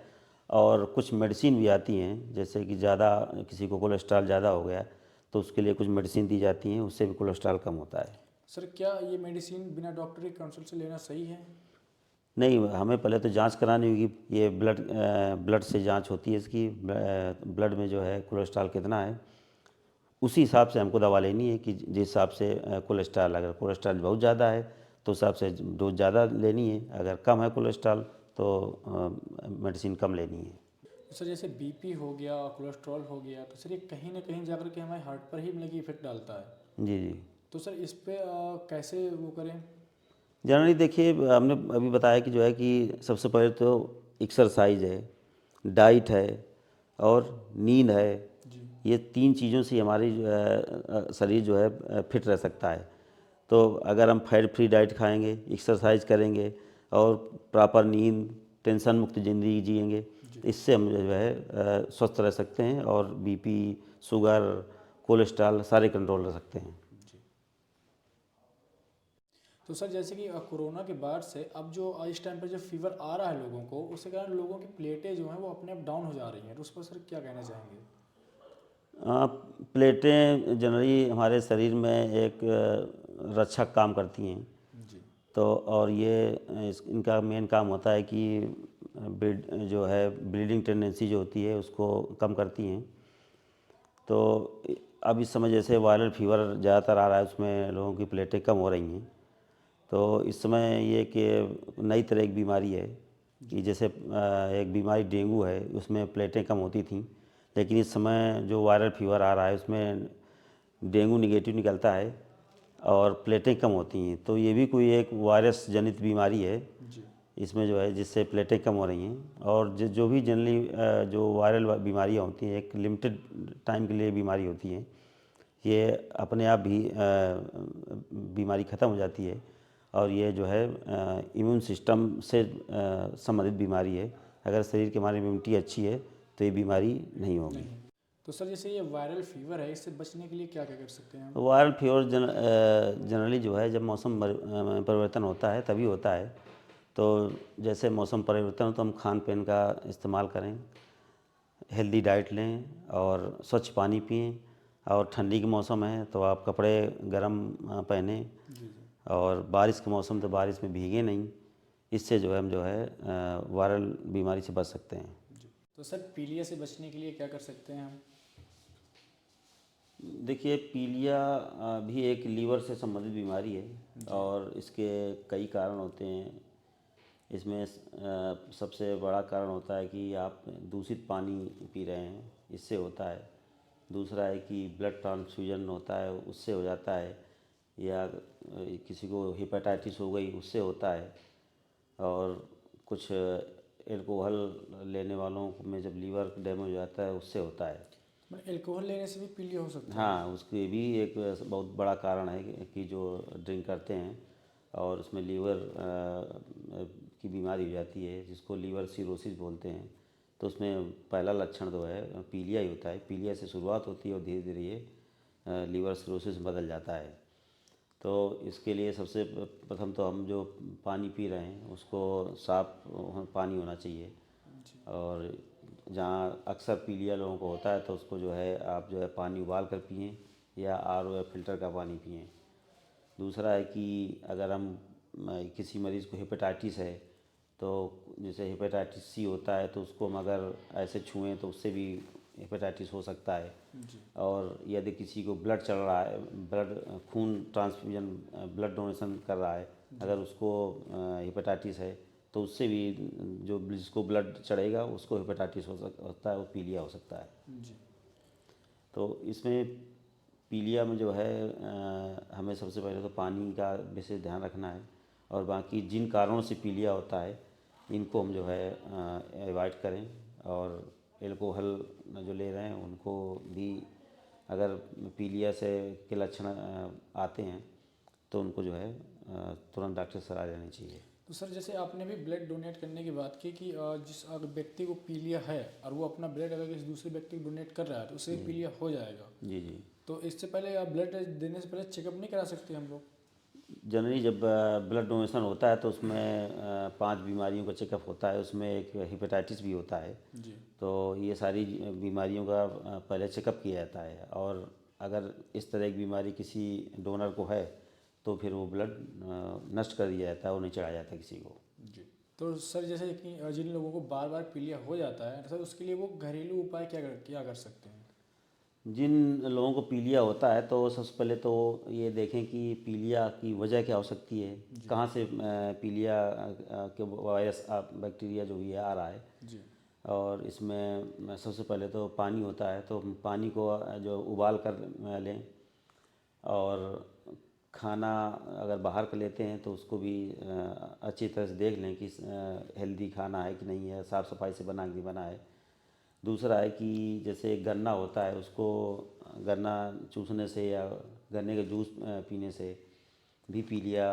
और कुछ मेडिसिन भी आती हैं, जैसे कि ज़्यादा किसी को कोलेस्ट्रॉल ज़्यादा हो गया तो उसके लिए कुछ मेडिसिन दी जाती हैं, उससे भी कोलेस्ट्रॉल कम होता है।
सर क्या ये मेडिसिन बिना डॉक्टर के कंसल्ट से लेना सही है?
नहीं, हमें पहले तो जांच करानी होगी। ये ब्लड से जांच होती है इसकी, ब्लड में जो है कोलेस्ट्रॉल कितना है, उसी हिसाब से हमको दवा लेनी है कि जिस हिसाब से कोलेस्ट्रॉल, अगर कोलेस्ट्रॉल बहुत ज़्यादा है तो उस हिसाब से डोज ज़्यादा लेनी है, अगर कम है कोलेस्ट्रॉल तो मेडिसिन कम लेनी है।
तो सर जैसे बीपी हो गया, कोलेस्ट्रॉल हो गया, तो सर ये कहीं ना कहीं जाकर के हमारे हार्ट पर ही मतलब कि इफेक्ट डालता है।
जी जी।
तो सर इस पे कैसे वो करें?
जनरली देखिए, हमने अभी बताया कि जो है कि सबसे पहले तो एक्सरसाइज है, डाइट है और नींद है। ये 3 चीज़ों से हमारी शरीर जो है फिट रह सकता है। तो अगर हम फैट फ्री डाइट खाएंगे, एक्सरसाइज करेंगे और प्रॉपर नींद, टेंशन मुक्त ज़िंदगी जिएंगे, इससे हम जो है स्वस्थ रह सकते हैं और बीपी, शुगर, कोलेस्ट्रॉल सारे कंट्रोल रह सकते हैं।
तो सर जैसे कि कोरोना के बाद से अब जो इस टाइम पर जो फीवर आ रहा है लोगों को, उसके कारण लोगों की प्लेटें जो हैं वो अपने आप डाउन हो जा रही हैं, तो उस पर सर क्या कहना चाहेंगे?
प्लेटें जनरली हमारे शरीर में एक रक्षक काम करती हैं।
जी।
तो और ये इनका मेन काम होता है कि जो है ब्लीडिंग टेंडेंसी जो होती है उसको कम करती हैं। तो अब इस समय जैसे वायरल फीवर ज़्यादातर आ रहा है, उसमें लोगों की प्लेटें कम हो रही हैं। तो इस समय ये कि नई तरह की बीमारी है कि जैसे एक बीमारी डेंगू है, उसमें प्लेटें कम होती थीं, लेकिन इस समय जो वायरल फीवर आ रहा है उसमें डेंगू निगेटिव निकलता है और प्लेटें कम होती हैं। तो ये भी कोई एक वायरस जनित बीमारी है
जी।
इसमें जो है, जिससे प्लेटें कम हो रही हैं। और जो भी जनरली जो वायरल बीमारियाँ होती हैं, एक लिमिटेड टाइम के लिए बीमारी होती हैं, ये अपने आप भी बीमारी ख़त्म हो जाती है। और ये जो है इम्यून सिस्टम से संबंधित बीमारी है। अगर शरीर की हमारी इम्यूनिटी अच्छी है तो ये बीमारी नहीं होगी।
नहीं। तो सर जैसे ये वायरल फीवर है, इससे बचने के लिए क्या क्या कर सकते हैं हम?
वायरल फीवर जनरली जो है, जब मौसम परिवर्तन होता है तभी होता है। तो जैसे मौसम परिवर्तन हो तो हम खान पान का इस्तेमाल करें, हेल्दी डाइट लें और स्वच्छ पानी पिएं। और ठंडी के मौसम है तो आप कपड़े गर्म पहने,
जी।
और बारिश के मौसम तो बारिश में भीगे नहीं। इससे जो है हम जो है वायरल बीमारी से बच सकते हैं।
जी। तो सर पीलिया से बचने के लिए क्या कर सकते हैं हम?
देखिए, पीलिया भी एक लीवर से संबंधित बीमारी है और इसके कई कारण होते हैं। इसमें सबसे बड़ा कारण होता है कि आप दूषित पानी पी रहे हैं, इससे होता है। दूसरा है कि ब्लड ट्रांसफ्यूजन होता है, उससे हो जाता है। या किसी को हेपेटाइटिस हो गई, उससे होता है। और कुछ एल्कोहल लेने वालों में जब लीवर डैमेज हो जाता है, उससे होता है।
मतलब अल्कोहल लेने से भी पीलिया हो सकता है?
हाँ, उसके भी एक बहुत बड़ा कारण है कि जो ड्रिंक करते हैं और उसमें लीवर की बीमारी हो जाती है, जिसको लीवर सिरोसिस बोलते हैं। तो उसमें पहला लक्षण जो है पीलिया ही होता है। पीलिया से शुरुआत होती है और धीरे धीरे ये लीवर सिरोसिस में बदल जाता है। तो इसके लिए सबसे प्रथम तो हम जो पानी पी रहे हैं उसको साफ पानी होना चाहिए। और जहाँ अक्सर पीलिया लोगों को होता है तो उसको जो है आप जो है पानी उबाल कर पिएं या आरओ या फिल्टर का पानी पिएं। दूसरा है कि अगर हम किसी मरीज़ को हेपेटाइटिस है, तो जैसे हेपेटाइटिस सी होता है तो उसको हम अगर ऐसे छुएं तो उससे भी हेपेटाइटिस हो सकता है।
जी।
और यदि किसी को ब्लड चल रहा है, खून ट्रांसफ्यूजन, ब्लड डोनेशन कर रहा है, अगर उसको हेपेटाइटिस है तो उससे भी जो जिसको ब्लड चढ़ेगा उसको हेपेटाइटिस होता है, वो पीलिया हो सकता है।
जी।
तो इसमें पीलिया में जो है हमें सबसे पहले तो पानी का विशेष ध्यान रखना है। और बाकी जिन कारणों से पीलिया होता है इनको हम जो है अवॉइड करें। और एल्कोहल जो ले रहे हैं उनको भी, अगर पीलिया से के लक्षण आते हैं तो उनको जो है तुरंत डॉक्टर से सलाह लेनी चाहिए।
तो सर जैसे आपने भी ब्लड डोनेट करने की बात की कि जिस अगर व्यक्ति को पीलिया है और वो अपना ब्लड अगर किसी दूसरे व्यक्ति को डोनेट कर रहा है तो उसे पीलिया हो जाएगा।
जी जी।
तो इससे पहले आप ब्लड देने से पहले चेकअप नहीं करा सकते हम लोग?
जनरली जब ब्लड डोनेशन होता है तो उसमें 5 बीमारियों का चेकअप होता है। उसमें एक हेपेटाइटिस भी होता है।
जी।
तो ये सारी बीमारियों का पहले चेकअप किया जाता है। और अगर इस तरह की बीमारी किसी डोनर को है तो फिर वो ब्लड नष्ट कर दिया जाता है, वो नहीं चढ़ाया जाता किसी को।
जी। तो सर जैसे कि जिन लोगों को बार बार पीलिया हो जाता है तो सर उसके लिए वो घरेलू उपाय क्या कर सकते हैं?
जिन लोगों को पीलिया होता है तो सबसे पहले तो ये देखें कि पीलिया की वजह क्या हो सकती है, कहाँ से पीलिया के वायरस बैक्टीरिया जो भी है आ रहा है।
जी।
और इसमें सबसे पहले तो पानी होता है, तो पानी को जो उबाल कर लें। और खाना अगर बाहर का लेते हैं तो उसको भी अच्छी तरह से देख लें कि हेल्दी खाना है कि नहीं है, साफ़ सफाई से बना कि नहीं बना है। दूसरा है कि जैसे गन्ना होता है, उसको गन्ना चूसने से या गन्ने का जूस पीने से भी पीलिया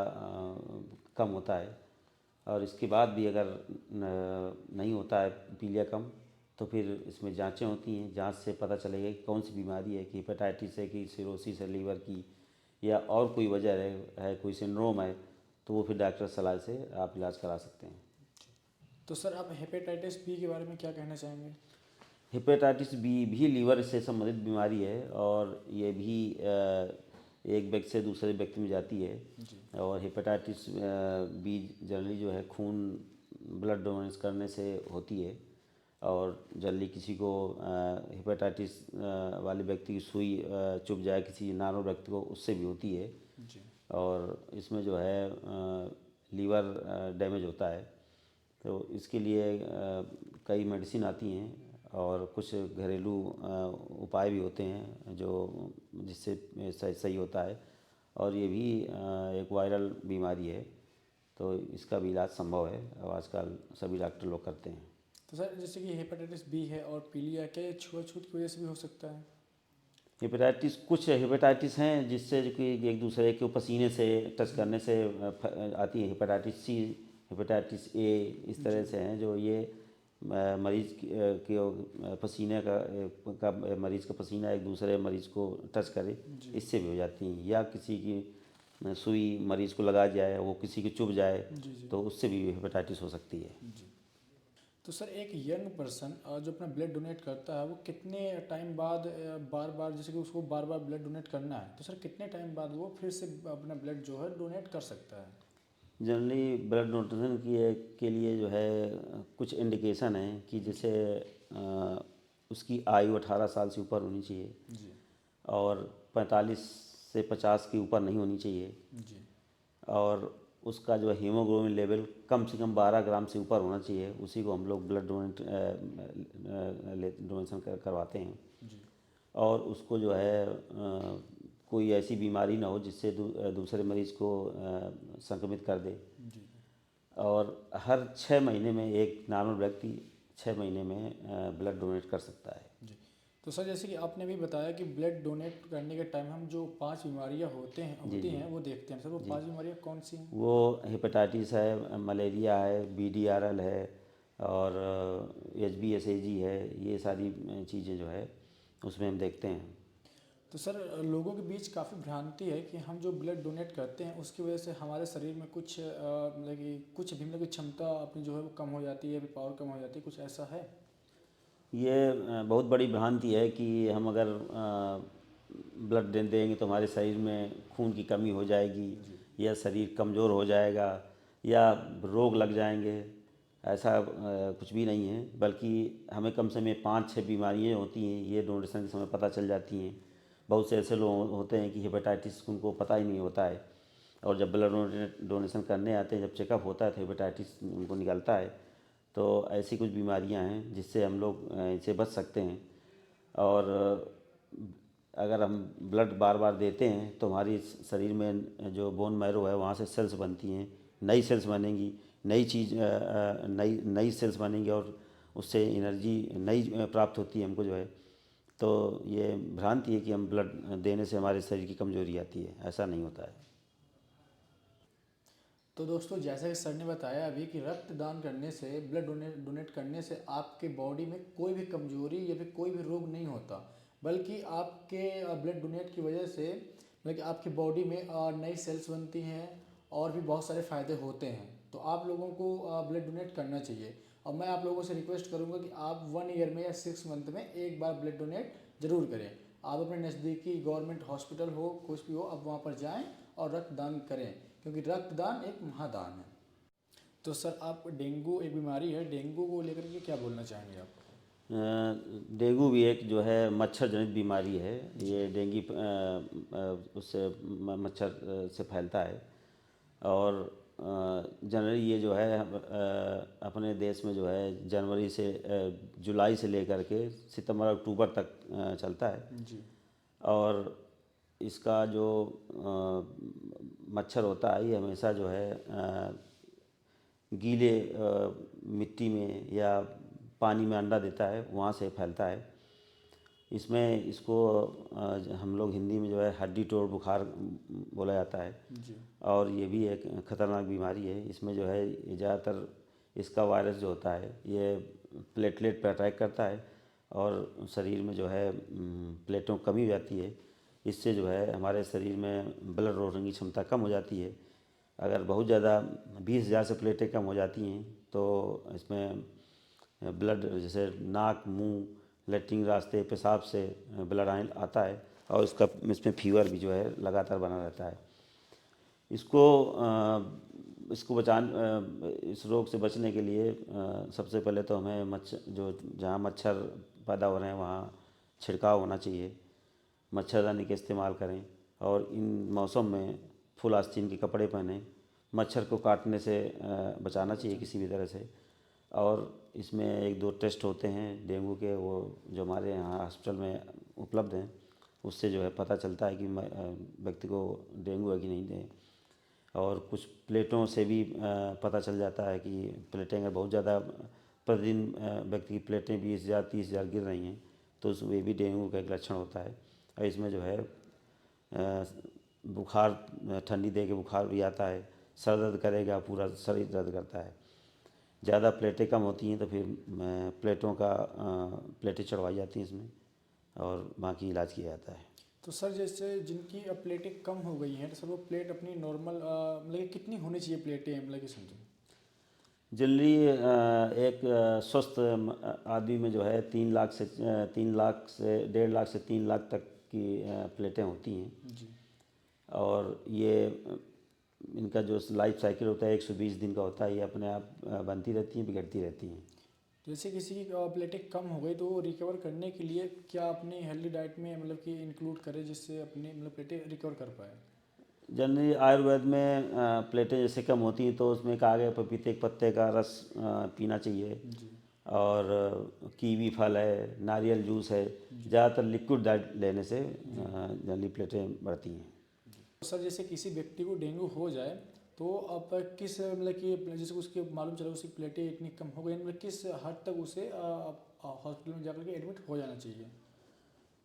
कम होता है। और इसके बाद भी अगर नहीं होता है पीलिया कम, तो फिर इसमें जांचें होती हैं। जांच से पता चलेगा कि कौन सी बीमारी है, कि हेपेटाइटिस है, कि सिरोसिस है लीवर की, या और कोई वजह है, कोई सिंड्रोम है, तो वो फिर डॉक्टर सलाह से आप इलाज करा सकते हैं।
तो सर आप हेपेटाइटिस बी के बारे में क्या कहना चाहेंगे?
हेपेटाइटिस बी भी लीवर से संबंधित बीमारी है और ये भी एक व्यक्ति से दूसरे व्यक्ति में जाती है।
जी।
और हेपेटाइटिस बी जनरली जो है खून ब्लड डोनेट करने से होती है। और जल्दी किसी को हेपेटाइटिस वाले व्यक्ति की सुई चुभ जाए किसी नॉर्मल व्यक्ति को, उससे भी होती है।
जी।
और इसमें जो है लीवर डैमेज होता है। तो इसके लिए कई मेडिसिन आती हैं और कुछ घरेलू उपाय भी होते हैं जो जिससे सही होता है। और ये भी एक वायरल बीमारी है, तो इसका भी इलाज संभव है और आजकल सभी डॉक्टर लोग करते हैं।
तो सर जैसे कि हेपेटाइटिस बी है और पीलिया, क्या ये छुआछूत की वजह से भी हो सकता है?
हेपेटाइटिस, कुछ हेपेटाइटिस हैं जिससे जो कि एक दूसरे के पसीने से टच करने से आती है। हेपेटाइटिस सी, हेपेटाइटिस ए, इस तरह से हैं जो ये मरीज के पसीने का मरीज का पसीना एक दूसरे मरीज को टच करे, इससे भी हो जाती हैं। या किसी की सुई मरीज को लगा जाए, वो किसी की चुभ जाए, तो उससे भी हेपेटाइटिस हो सकती है।
जी। तो सर एक यंग पर्सन जो अपना ब्लड डोनेट करता है वो कितने टाइम बाद बार बार, जैसे कि उसको बार बार ब्लड डोनेट करना है, तो सर कितने टाइम बाद वो फिर से अपना ब्लड जो है डोनेट कर सकता है?
जनरली ब्लड डोनेशन के लिए जो है कुछ इंडिकेशन है कि जैसे उसकी आयु 18 साल से ऊपर होनी चाहिए
जी
और 45 से 50 के ऊपर नहीं होनी चाहिए,
जी
और उसका जो है हीमोग्लोबिन लेवल कम से कम 12 ग्राम से ऊपर होना चाहिए। उसी को हम लोग ब्लड डोनेशन करवाते हैं।
जी
और उसको जो है कोई ऐसी बीमारी ना हो जिससे दूसरे मरीज को संक्रमित कर दे।
जी
और हर 6 महीने में एक नॉर्मल व्यक्ति 6 महीने में ब्लड डोनेट कर सकता है।
जी। तो सर जैसे कि आपने भी बताया कि ब्लड डोनेट करने के टाइम हम जो 5 बीमारियां होती हैं वो देखते हैं, सर वो 5 बीमारियां कौन सी हैं?
वो हेपेटाइटिस है, मलेरिया है, BDRL है और HBsAg है। ये सारी चीज़ें जो है उसमें हम देखते हैं।
तो सर लोगों के बीच काफ़ी भ्रांति है कि हम जो ब्लड डोनेट करते हैं उसकी वजह से हमारे शरीर में कुछ मतलब कि कुछ भी मतलब कि क्षमता अपनी जो है वो कम हो जाती है, पावर कम हो जाती है, कुछ ऐसा है?
ये बहुत बड़ी भ्रांति है कि हम अगर ब्लड दे देंगे तो हमारे शरीर में खून की कमी हो जाएगी या शरीर कमज़ोर हो जाएगा या रोग लग जाएंगे। ऐसा कुछ भी नहीं है, बल्कि हमें कम से कम 5-6 बीमारियाँ होती हैं, ये डोनेशन के समय पता चल जाती हैं। बहुत से ऐसे लोग होते हैं कि हेपेटाइटिस उनको पता ही नहीं होता है, और जब ब्लड डोनेशन करने आते हैं, जब चेकअप होता है तो हेपेटाइटिस उनको निकलता है। तो ऐसी कुछ बीमारियां हैं जिससे हम लोग इनसे बच सकते हैं। और अगर हम ब्लड बार बार देते हैं तो हमारी शरीर में जो बोन मैरो है वहाँ से सेल्स बनती हैं, नई सेल्स बनेंगी, नई चीज़ नई नई सेल्स बनेंगी और उससे एनर्जी नई प्राप्त होती है हमको जो है। तो ये भ्रांति है कि हम ब्लड देने से हमारे शरीर की कमजोरी आती है, ऐसा नहीं होता है।
तो दोस्तों जैसा कि सर ने बताया अभी कि रक्तदान करने से, ब्लड डोनेट करने से आपके बॉडी में कोई भी कमजोरी या फिर कोई भी रोग नहीं होता, बल्कि आपके ब्लड डोनेट की वजह से मतलब कि आपकी बॉडी में नई सेल्स बनती हैं और भी बहुत सारे फ़ायदे होते हैं। तो आप लोगों को ब्लड डोनेट करना चाहिए। और मैं आप लोगों से रिक्वेस्ट करूँगा कि आप 1 ईयर में या 6 मंथ में एक बार ब्लड डोनेट ज़रूर करें। आप अपने नज़दीकी गवर्नमेंट हॉस्पिटल हो, कुछ भी हो, आप वहाँ पर जाएं और रक्तदान करें, क्योंकि रक्तदान एक महादान है। तो सर आप, डेंगू एक बीमारी है, डेंगू को लेकर के क्या बोलना चाहेंगे आप?
डेंगू भी एक जो है मच्छर जनित बीमारी है। ये डेंगू उससे मच्छर से फैलता है। और जनरली ये जो है अपने देश में जो है जनवरी से जुलाई से लेकर के सितंबर अक्टूबर तक चलता है।
जी
और इसका जो मच्छर होता है ये हमेशा जो है गीले मिट्टी में या पानी में अंडा देता है, वहाँ से फैलता है। इसमें इसको हम लोग हिंदी में जो है हड्डी तोड़ बुखार बोला जाता है।
जी
और ये भी एक ख़तरनाक बीमारी है। इसमें जो है ज़्यादातर इसका वायरस जो होता है ये प्लेटलेट पर अटैक करता है और शरीर में जो है प्लेटों की कमी हो जाती है। इससे जो है हमारे शरीर में ब्लड रोकने की क्षमता कम हो जाती है। अगर बहुत ज़्यादा 20,000 से प्लेटें कम हो जाती हैं तो इसमें ब्लड जैसे नाक, मुंह, लेटरिन रास्ते, पेशाब से ब्लड आता है और इसमें फीवर भी जो है लगातार बना रहता है। इसको इस रोग से बचने के लिए सबसे पहले तो हमें जहाँ मच्छर पैदा हो रहे हैं वहाँ छिड़काव होना चाहिए, मच्छरदानी का इस्तेमाल करें और इन मौसम में फुल आस्तीन के कपड़े पहनें। मच्छर को काटने से बचाना चाहिए किसी भी तरह से। और इसमें एक दो टेस्ट होते हैं डेंगू के, वो जो हमारे यहाँ हॉस्पिटल में उपलब्ध हैं, उससे जो है पता चलता है कि व्यक्ति को डेंगू है कि नहीं है। और कुछ प्लेटों से भी पता चल जाता है कि प्लेटें अगर बहुत ज़्यादा प्रतिदिन व्यक्ति की प्लेटें 20,000 30,000 गिर रही हैं, तो वे भी डेंगू का एक लक्षण होता है। और इसमें जो है बुखार, ठंडी दे के बुखार भी आता है, सर दर्द करेगा, पूरा शरीर दर्द करता है। ज़्यादा प्लेटें कम होती हैं तो फिर प्लेटें चढ़वाई जाती हैं इसमें और बाकी इलाज किया जाता है।
तो सर जैसे जिनकी अब प्लेटें कम हो गई हैं तो सर वो प्लेट अपनी नॉर्मल मतलब कि कितनी होनी चाहिए प्लेटें, मतलब कि समझो
जनरली एक स्वस्थ आदमी में जो है 3 लाख से 1.5 लाख से 3 लाख तक की प्लेटें होती हैं।
जी।
और ये इनका जो लाइफ साइकिल होता है 120 दिन का होता है। ये अपने आप बनती रहती हैं, बिगड़ती रहती हैं।
जैसे किसी की प्लेटें कम हो गई तो वो रिकवर करने के लिए क्या अपनी हेल्दी डाइट में मतलब कि इंक्लूड करें जिससे अपनी मतलब प्लेटें रिकवर कर पाए?
जनरली आयुर्वेद में प्लेटें जैसे कम होती हैं तो उसमें कहा गया पपीते के पत्ते का रस पीना चाहिए।
जी।
और कीवी फल है, नारियल जूस है, ज़्यादातर लिक्विड डाइट लेने से जनरली प्लेटें बढ़ती हैं।
तो सर जैसे किसी व्यक्ति को डेंगू हो जाए तो अब किस मतलब कि जैसे उसके मालूम चला उसकी प्लेटें इतनी कम हो गई, मतलब किस हद तक उसे हॉस्पिटल में जाकर के एडमिट हो जाना चाहिए?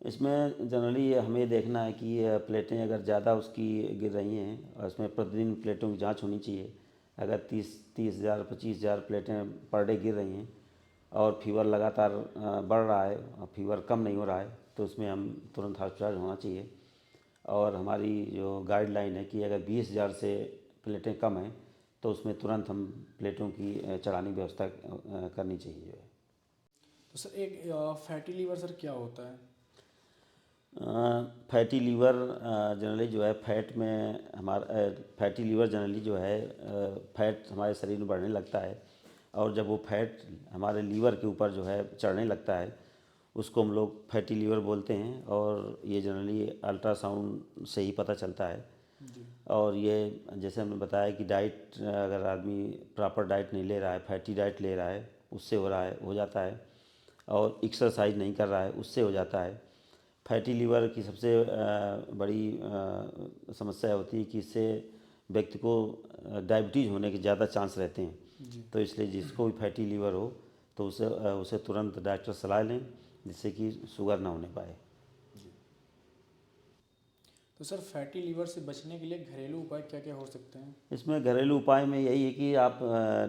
इसमें जनरली हमें देखना है कि प्लेटें अगर ज़्यादा उसकी गिर रही हैं और इसमें प्रतिदिन प्लेटों की जांच होनी चाहिए। अगर 30,000 25,000 प्लेटें पर डे गिर रही हैं और फीवर लगातार बढ़ रहा है और फीवर कम नहीं हो रहा है तो उसमें हम तुरंत हॉस्पिटल होना चाहिए। और हमारी जो गाइडलाइन है कि अगर 20,000 से प्लेटें कम हैं तो उसमें तुरंत हम प्लेटों की चढ़ाने की व्यवस्था करनी चाहिए जो है।
तो सर एक फैटी लीवर सर क्या होता है?
फैटी लीवर जनरली जो है फैट में फैटी लीवर जनरली जो है फैट हमारे शरीर में बढ़ने लगता है। और जब वो फैट हमारे लीवर के ऊपर जो है चढ़ने लगता है उसको हम लोग फैटी लीवर बोलते हैं। और ये जनरली अल्ट्रासाउंड से ही पता चलता है।
जी।
और ये जैसे हमने बताया कि डाइट, अगर आदमी प्रॉपर डाइट नहीं ले रहा है, फैटी डाइट ले रहा है, उससे हो जाता है। और एक्सरसाइज नहीं कर रहा है, उससे हो जाता है। फैटी लीवर की सबसे बड़ी समस्या होती है कि इससे व्यक्ति को डायबिटीज़ होने के ज़्यादा चांस रहते हैं।
जी।
तो इसलिए जिसको भी फैटी लीवर हो तो उसे तुरंत डॉक्टर सलाह लें जिससे कि शुगर ना होने पाए।
जी। तो सर फैटी लीवर से बचने के लिए घरेलू उपाय क्या क्या हो सकते हैं?
इसमें घरेलू उपाय में यही है कि आप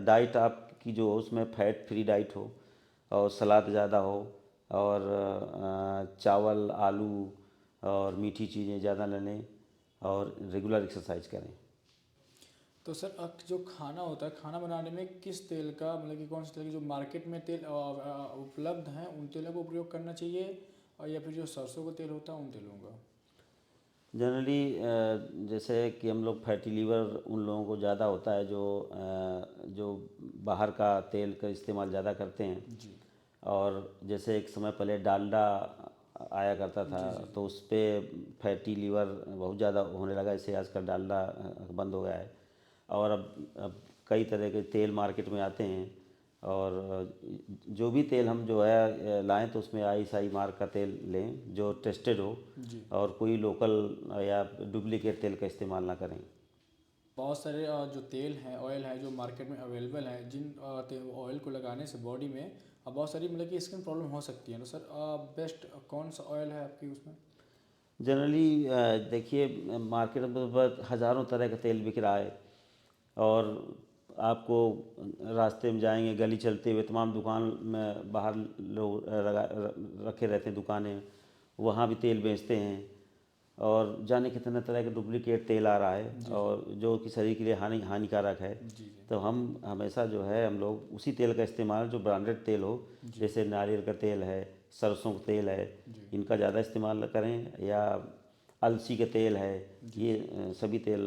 डाइट आपकी जो हो उसमें फैट फ्री डाइट हो और सलाद ज़्यादा हो और चावल, आलू और मीठी चीज़ें ज़्यादा न लें और रेगुलर एक्सरसाइज करें।
तो सर जो खाना होता है, खाना बनाने में किस तेल का मतलब कि कौन से तेल की जो मार्केट में तेल उपलब्ध हैं उन तेलों का उपयोग करना चाहिए और या फिर जो सरसों का तेल होता है उन तेलों का?
जनरली जैसे कि हम लोग फैटी लीवर उन लोगों को ज़्यादा होता है जो बाहर का तेल का इस्तेमाल ज़्यादा करते हैं।
जी।
और जैसे एक समय पहले डालडा आया करता था
जी। जी।
तो उस पर फैटी लीवर बहुत ज़्यादा होने लगा, इससे आजकल डालडा बंद हो गया है। और अब कई तरह के तेल मार्केट में आते हैं। और जो भी तेल हम जो है लाएं तो उसमें ISI मार्क का तेल लें जो टेस्टेड हो
जी।
और कोई लोकल या डुप्लीकेट तेल का इस्तेमाल ना करें।
बहुत सारे जो तेल हैं, ऑयल हैं जो मार्केट में अवेलेबल हैं, जिन ऑयल को लगाने से बॉडी में बहुत सारी मतलब कि स्किन प्रॉब्लम हो सकती है। तो सर बेस्ट कौन सा ऑयल है आपकी उसमें?
जनरली देखिए मार्केट में तो हज़ारों तरह का तेल बिक रहा है। और आपको रास्ते में जाएंगे, गली चलते हुए तमाम दुकान में बाहर लोग रखे रहते हैं दुकानें, वहाँ भी तेल बेचते हैं। और जाने कितने तरह का डुप्लीकेट तेल आ रहा है
जी।
और जो कि शरीर के लिए हानिकारक है।
जी। जी।
तो हम हमेशा जो है हम लोग उसी तेल का इस्तेमाल जो ब्रांडेड तेल हो,
जी।
जैसे नारियल का तेल है, सरसों का तेल है,
जी।
इनका ज़्यादा इस्तेमाल करें। या अलसी का तेल है,
जी।
ये सभी तेल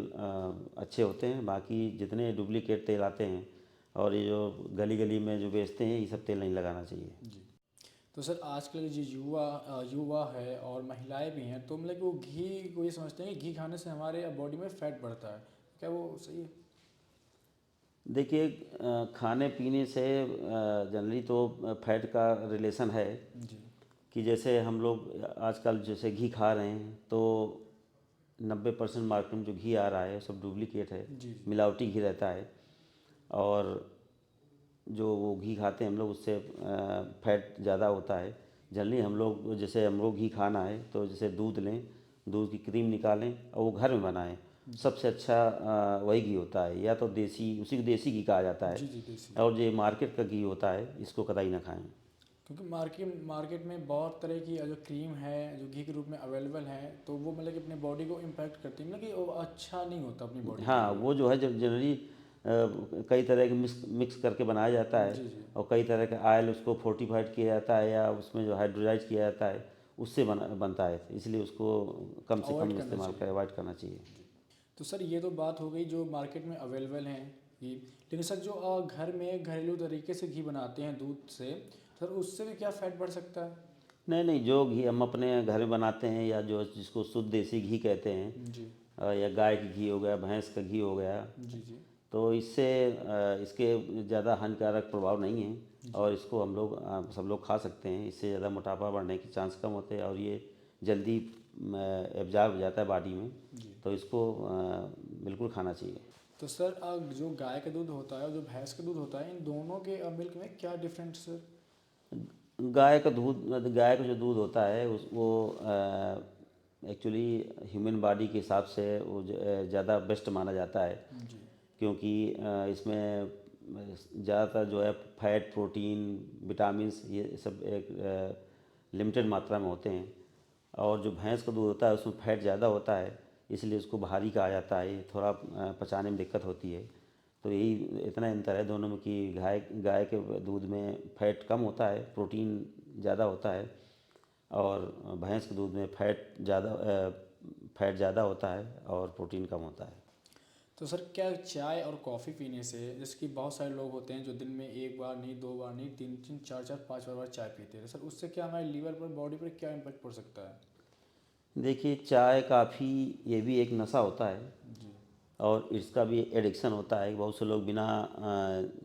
अच्छे होते हैं। बाकी जितने डुप्लीकेट तेल आते हैं और ये जो गली गली में जो बेचते हैं ये सब तेल नहीं लगाना चाहिए।
जी। तो सर आजकल जो युवा है और महिलाएं भी हैं तो मतलब कि वो घी को ये समझते हैं कि घी खाने से हमारे बॉडी में फैट बढ़ता है, क्या वो सही है?
देखिए खाने पीने से जनरली तो फैट का रिलेशन है
जी
कि जैसे हम लोग आजकल जैसे घी खा रहे हैं तो 90% मार्केट में जो घी आ रहा है सब डुप्लीकेट है,
जी जी
मिलावटी घी रहता है। और जो वो घी खाते हैं हम लोग उससे फैट ज़्यादा होता है। जनरली हम लोग जैसे हम लोग घी खाना है तो जैसे दूध लें, दूध की क्रीम निकालें और वो घर में बनाएं। सबसे अच्छा वही घी होता है, या तो देसी, उसी को देसी घी कहा जाता है।
जी जी देसी।
और जो मार्केट का घी होता है इसको कतई ना खाएं।
क्योंकि मार्केट में बहुत तरह की जो क्रीम है जो घी के रूप में अवेलेबल है, तो वो मतलब कि अपने बॉडी को इम्पैक्ट करती है, मतलब कि वो अच्छा नहीं होता अपनी बॉडी के
हाँ,
लिए।
वो जो है जनरली कई तरह के मिक्स मिक्स करके बनाया जाता है।
जी जी।
और कई तरह का ऑयल उसको फोर्टिफाइड किया जाता है या उसमें जो हाइड्रोलाइज किया जाता है, उससे बनता है। इसलिए उसको कम से
अवॉइड
कम
करना
इस्तेमाल कर
चाहिए।
अवॉइड करना चाहिए।
तो सर ये तो बात हो गई जो मार्केट में अवेलेबल हैं घी, लेकिन सर जो घर में घरेलू तरीके से घी बनाते हैं दूध से, सर उससे भी क्या फ़ैट बढ़ सकता है?
नहीं नहीं, जो घी हम अपने घर में बनाते हैं या जो जिसको शुद्ध देसी घी कहते हैं,
जी
या गाय की घी हो गया, भैंस का घी हो गया,
जी जी
तो इससे इसके ज़्यादा हानिकारक प्रभाव नहीं है।
जी
और इसको हम लोग सब लोग खा सकते हैं। इससे ज़्यादा मोटापा बढ़ने के चांस कम होते हैं और ये जल्दी एब्जॉर्ब हो जाता है बॉडी में।
जी।
तो इसको बिल्कुल खाना चाहिए।
तो सर जो गाय का दूध होता है और जो भैंस का दूध होता है, इन दोनों के मिल्क में क्या डिफरेंस सर?
गाय का जो दूध होता है उस वो एक्चुअली ह्यूमन बॉडी के हिसाब से वो ज़्यादा बेस्ट माना जाता है।
जी
क्योंकि इसमें ज़्यादातर जो है फैट, प्रोटीन, विटामिन्स ये सब एक लिमिटेड मात्रा में होते हैं। और जो भैंस का दूध होता है उसमें फैट ज़्यादा होता है, इसलिए उसको भारी कहा जाता है। ये थोड़ा पचाने में दिक्कत होती है। तो यही इतना अंतर है दोनों में कि गाय के दूध में फैट कम होता है, प्रोटीन ज़्यादा होता है। और भैंस के दूध में फैट ज़्यादा होता है और प्रोटीन कम होता है।
तो सर क्या चाय और कॉफ़ी पीने से, जैसे कि बहुत सारे लोग होते हैं जो दिन में एक बार नहीं, दो बार नहीं, तीन तीन चार चार पाँच बार चाय पीते हैं, तो सर उससे क्या हमारे लीवर पर, बॉडी पर क्या इम्पैक्ट पड़ सकता है?
देखिए चाय काफ़ी ये भी एक नशा होता है
जी
और इसका भी एडिक्शन होता है। बहुत से लोग बिना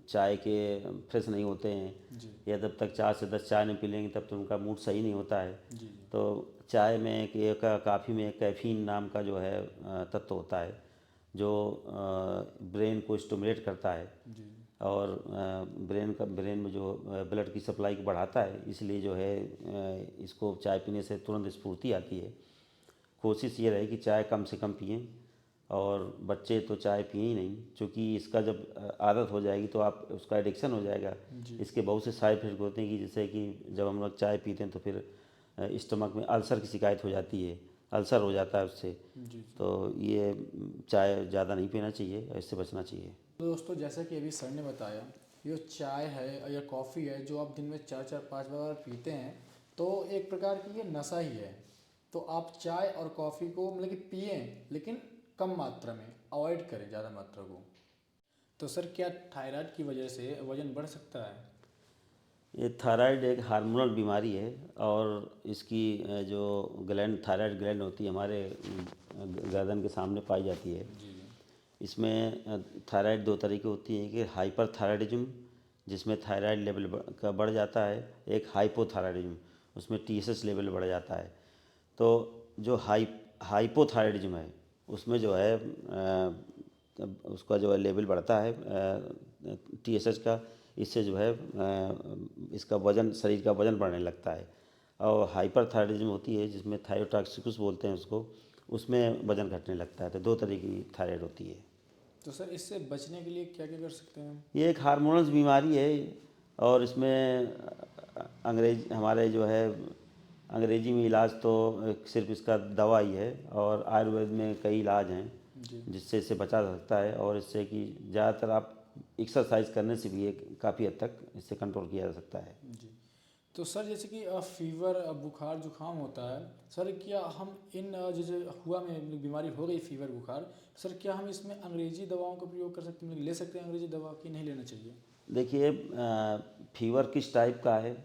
चाय के फ्रेश नहीं होते हैं,
जी
या जब तक 4 से 10 चाय नहीं पी लेंगे तब तक उनका मूड सही नहीं होता है।
जी जी
तो चाय में काफ़ी में कैफीन नाम का जो है तत्व होता है जो ब्रेन को स्टिमुलेट करता है।
जी
और ब्रेन में जो ब्लड की सप्लाई को बढ़ाता है। इसलिए जो है इसको चाय पीने से तुरंत स्फूर्ति आती है। कोशिश ये रहे कि चाय कम से कम पिएं। और बच्चे तो चाय पिए ही नहीं, क्योंकि इसका जब आदत हो जाएगी तो आप उसका एडिक्शन हो जाएगा।
जी
इसके बहुत से साइड इफेक्ट होते हैं कि जैसे कि जब हम लोग चाय पीते हैं तो फिर स्टमक में अल्सर की शिकायत हो जाती है, अल्सर हो जाता है उससे।
जी।
तो ये चाय ज़्यादा नहीं पीना चाहिए, इससे बचना चाहिए।
तो दोस्तों जैसा कि अभी सर ने बताया, ये चाय है या कॉफ़ी है जो आप दिन में चार चार पाँच बार पीते हैं, तो एक प्रकार की ये नशा ही है। तो आप चाय और कॉफ़ी को मतलब कि पिएं, लेकिन कम मात्रा में, अवॉइड करें ज़्यादा मात्रा को। तो सर क्या थायराइड की वजह से वज़न बढ़ सकता है?
ये थायराइड एक हार्मोनल बीमारी है और इसकी जो थायराइड ग्लैंड होती है हमारे गर्दन के सामने पाई जाती है।
जी
इसमें थायराइड दो तरह की होती है कि हाइपर थायराइडिज्म, जिसमें थायराइड लेवल का बढ़ जाता है। एक हाइपोथायराइडिज्म, उसमें टीएसएच लेवल बढ़ जाता है। तो जो हाइपोथायराइडिज्म है उसमें जो है उसका जो है लेवल बढ़ता है टीएसएच का। इससे जो है इसका वज़न, शरीर का वज़न बढ़ने लगता है। और हाइपरथायराइडिज्म होती है जिसमें थायरोटॉक्सिकुस बोलते हैं उसको, उसमें वज़न घटने लगता है। तो दो तरह की थायराइड होती है।
तो सर इससे बचने के लिए क्या क्या कर सकते हैं हम?
ये एक हार्मोनल बीमारी है और इसमें हमारे जो है अंग्रेजी में इलाज तो सिर्फ इसका दवा ही है, और आयुर्वेद में कई इलाज हैं
जी
जिससे इसे बचा जा सकता है। और इससे कि ज़्यादातर आप एक्सरसाइज करने से भी एक काफ़ी हद तक इससे कंट्रोल किया जा सकता है।
जी। तो सर जैसे कि फीवर, बुखार जुखाम होता है, सर क्या हम इन जैसे हुआ में मतलब बीमारी हो गई फीवर बुखार, सर क्या हम इसमें अंग्रेजी दवाओं का प्रयोग कर सकते हैं, मतलब ले सकते हैं अंग्रेजी दवा कि नहीं लेना चाहिए?
देखिए फीवर किस टाइप का है।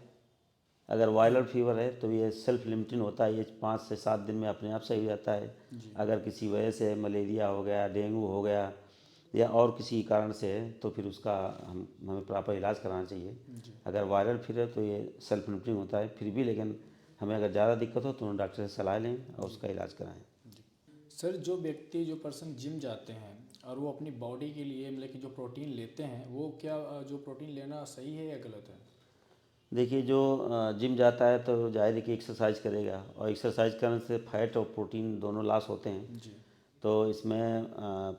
अगर वायरल फीवर है तो ये सेल्फ लिमिटिंग होता है, ये 5 से 7 दिन में अपने आप सही हो जाता है।
जी
अगर किसी वजह से मलेरिया हो गया, डेंगू हो गया या और किसी कारण से है तो फिर उसका हमें प्रॉपर इलाज कराना चाहिए। अगर वायरल फीवर है तो ये सेल्फ लिमिटिंग होता है फिर भी, लेकिन हमें अगर ज़्यादा दिक्कत हो तो डॉक्टर से सलाह लें और उसका इलाज कराएं।
सर जो पर्सन जिम जाते हैं और वो अपनी बॉडी के लिए मतलब कि जो प्रोटीन लेते हैं, वो क्या जो प्रोटीन लेना सही है या गलत है?
देखिए, जो जिम जाता है तो जाहिर है कि एक्सरसाइज करेगा, और एक्सरसाइज करने से फैट और प्रोटीन दोनों लॉस होते हैं।
जी।
तो इसमें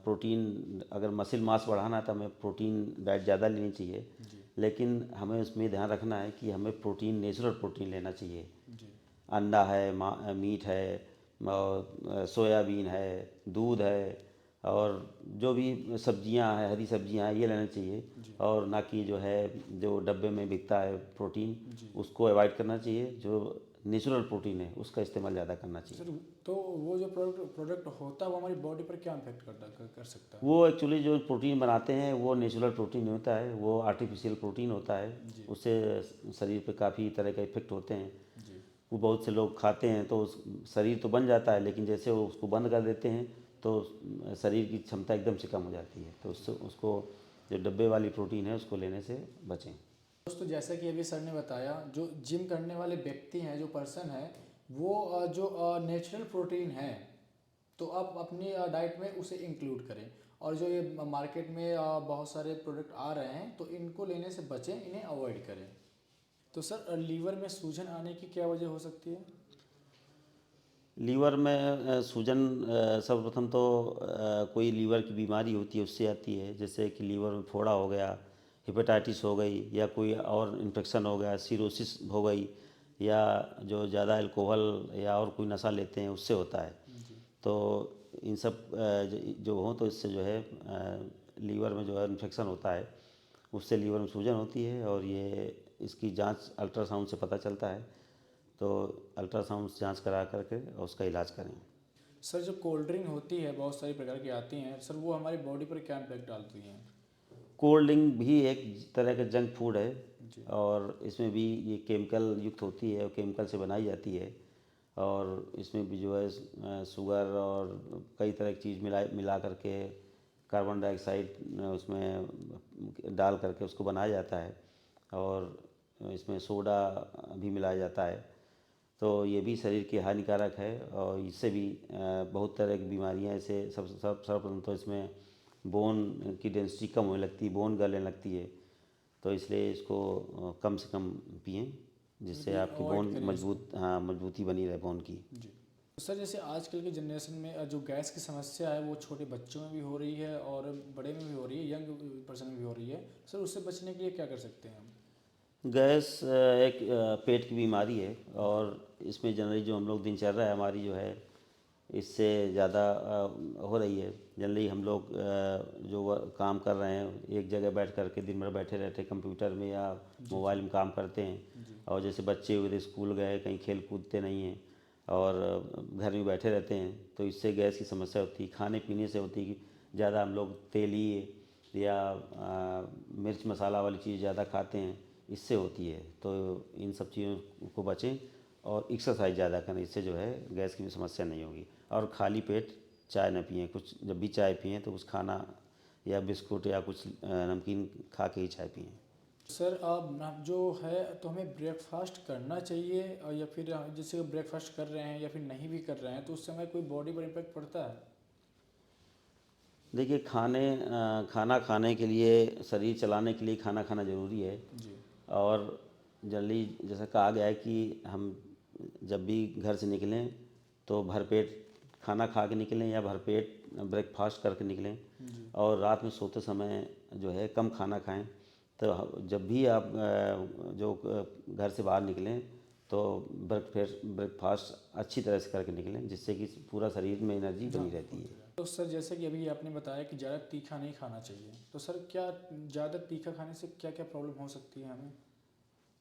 प्रोटीन, अगर मसल मास बढ़ाना है तो हमें प्रोटीन डाइट ज़्यादा लेनी चाहिए।
जी।
लेकिन हमें उसमें ध्यान रखना है कि हमें प्रोटीन, नेचुरल प्रोटीन लेना चाहिए।
जी।
अंडा है, मीट है, और सोयाबीन है, दूध है, और जो भी सब्जियां हैं, हरी सब्जियां हैं, ये लेना चाहिए।
जी।
और ना कि जो है जो डब्बे में बिकता है प्रोटीन,
जी।
उसको अवॉइड करना चाहिए। जो नेचुरल प्रोटीन है उसका इस्तेमाल ज़्यादा करना चाहिए।
सर, तो वो जो प्रोडक्ट होता है वो हमारी बॉडी पर क्या इम्पेक्ट कर सकता है?
वो एक्चुअली जो प्रोटीन बनाते हैं वो नेचुरल प्रोटीन नहीं होता है, वो आर्टिफिशियल प्रोटीन होता है।
जी।
उससे शरीर पे काफ़ी तरह का इफेक्ट होते हैं।
जी।
वो बहुत से लोग खाते हैं तो शरीर तो बन जाता है, लेकिन जैसे वो उसको बंद कर देते हैं तो शरीर की क्षमता एकदम से कम हो जाती है। तो उससे उसको जो डब्बे वाली प्रोटीन है उसको लेने से बचें।
दोस्तों, जैसा कि अभी सर ने बताया, जो जिम करने वाले व्यक्ति हैं, जो पर्सन है, वो जो नेचुरल प्रोटीन है तो आप अपनी डाइट में उसे इंक्लूड करें। और जो ये मार्केट में बहुत सारे प्रोडक्ट आ रहे हैं तो इनको लेने से बचें, इन्हें अवॉइड करें। तो सर, लीवर में सूजन आने की क्या वजह हो सकती है?
लीवर में सूजन सर्वप्रथम तो कोई लीवर की बीमारी होती है उससे आती है, जैसे कि लीवर में फोड़ा हो गया, हेपेटाइटिस हो गई, या कोई और इन्फेक्शन हो गया, सिरोसिस हो गई, या जो ज़्यादा अल्कोहल या और कोई नशा लेते हैं उससे होता है।
जी।
तो इन सब जो हो तो इससे जो है लीवर में जो है इन्फेक्शन होता है, उससे लीवर में सूजन होती है। और ये इसकी जांच अल्ट्रासाउंड से पता चलता है। तो अल्ट्रासाउंड जांच करा करके और उसका इलाज करें।
सर, जो कोल्ड ड्रिंक होती है, बहुत सारी प्रकार की आती हैं सर, वो हमारी बॉडी पर क्या इम्पैक्ट डालती हैं?
कोल्ड ड्रिंक भी एक तरह का जंक फूड है,
जी।
और इसमें भी ये केमिकल युक्त होती है और केमिकल से बनाई जाती है। और इसमें भी जो है शुगर और कई तरह की चीज़ मिला करके, कार्बन डाइऑक्साइड उसमें डाल करके उसको बनाया जाता है। और इसमें सोडा भी मिलाया जाता है। तो ये भी शरीर के हानिकारक है, और इससे भी बहुत तरह की बीमारियां, ऐसे सर्वप्रथम तो इसमें बोन की डेंसिटी कम होने लगती है, बोन गलने लगती है। तो इसलिए इसको कम से कम पिएं,
मतलब
जिससे
कि
आपकी
अवॉइड
बोन
करें इसको।
मजबूती बनी रहे बोन की।
जी। तो सर, जैसे आजकल की जनरेशन में जो गैस की समस्या है वो छोटे बच्चों में भी हो रही है और बड़े में भी हो रही है, यंग पर्सन में भी हो रही है। सर, उससे बचने के लिए क्या कर सकते हैं हम?
गैस एक पेट की बीमारी है, और इसमें जनरली जो हम लोग दिनचर्या है हमारी जो है इससे ज़्यादा हो रही है। जनरली हम लोग जो काम कर रहे हैं, एक जगह बैठ कर के दिन भर बैठे रहते हैं कंप्यूटर में या मोबाइल में काम करते हैं।
जी।
और जैसे बच्चे हुए स्कूल गए, कहीं खेल कूदते नहीं हैं, और घर में बैठे रहते हैं, तो इससे गैस की समस्या होती है। खाने पीने से होती है कि ज़्यादा हम लोग तेली या मिर्च मसाला वाली चीज़ ज़्यादा खाते हैं, इससे होती है। तो इन सब चीज़ों को बचें और एक्सरसाइज ज़्यादा करें, इससे जो है गैस की भी समस्या नहीं होगी। और खाली पेट चाय न पिएं, कुछ जब भी चाय पिएं तो कुछ खाना या बिस्कुट या कुछ नमकीन खा के ही चाय पिएं।
सर, अब जो है तो हमें ब्रेकफास्ट करना चाहिए, या फिर जैसे ब्रेकफास्ट कर रहे हैं या फिर नहीं भी कर रहे हैं तो उससे हमें कोई बॉडी पर इम्पैक्ट पड़ता है?
देखिए, खाना खाने के लिए, शरीर चलाने के लिए खाना खाना ज़रूरी है।
जी।
और जनरली जैसा कहा गया है कि हम जब भी घर से निकलें तो भरपेट खाना खा के निकलें या भरपेट ब्रेकफास्ट करके निकलें।
जी।
और रात में सोते समय जो है कम खाना खाएं। तो जब भी आप घर से बाहर निकलें तो ब्रेकफास्ट अच्छी तरह से करके निकलें, जिससे कि पूरा शरीर में एनर्जी
हाँ,
बनी रहती है।
तो सर, जैसे कि अभी आपने बताया कि ज़्यादा तीखा नहीं खाना चाहिए, तो सर क्या ज़्यादा तीखा खाने से क्या क्या प्रॉब्लम हो सकती है हमें?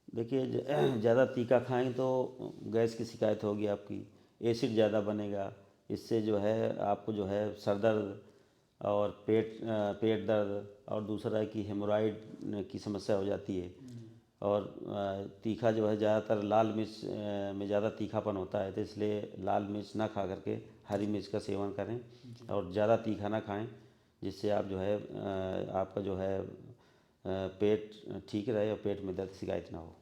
देखिए, ज़्यादा तीखा खाएं तो गैस की शिकायत होगी आपकी, एसिड ज़्यादा बनेगा। इससे जो है आपको जो है सर दर्द और पेट दर्द, और दूसरा है कि हेमोराइड की समस्या हो जाती है।
जी।
और तीखा जो है ज़्यादातर लाल मिर्च में ज़्यादा तीखापन होता है, तो इसलिए लाल मिर्च ना खा करके हरी मिर्च का सेवन करें।
जी।
और ज़्यादा तीखा ना खाएं, जिससे आप जो है आपका जो है पेट ठीक रहे और पेट में दर्द की शिकायत ना हो।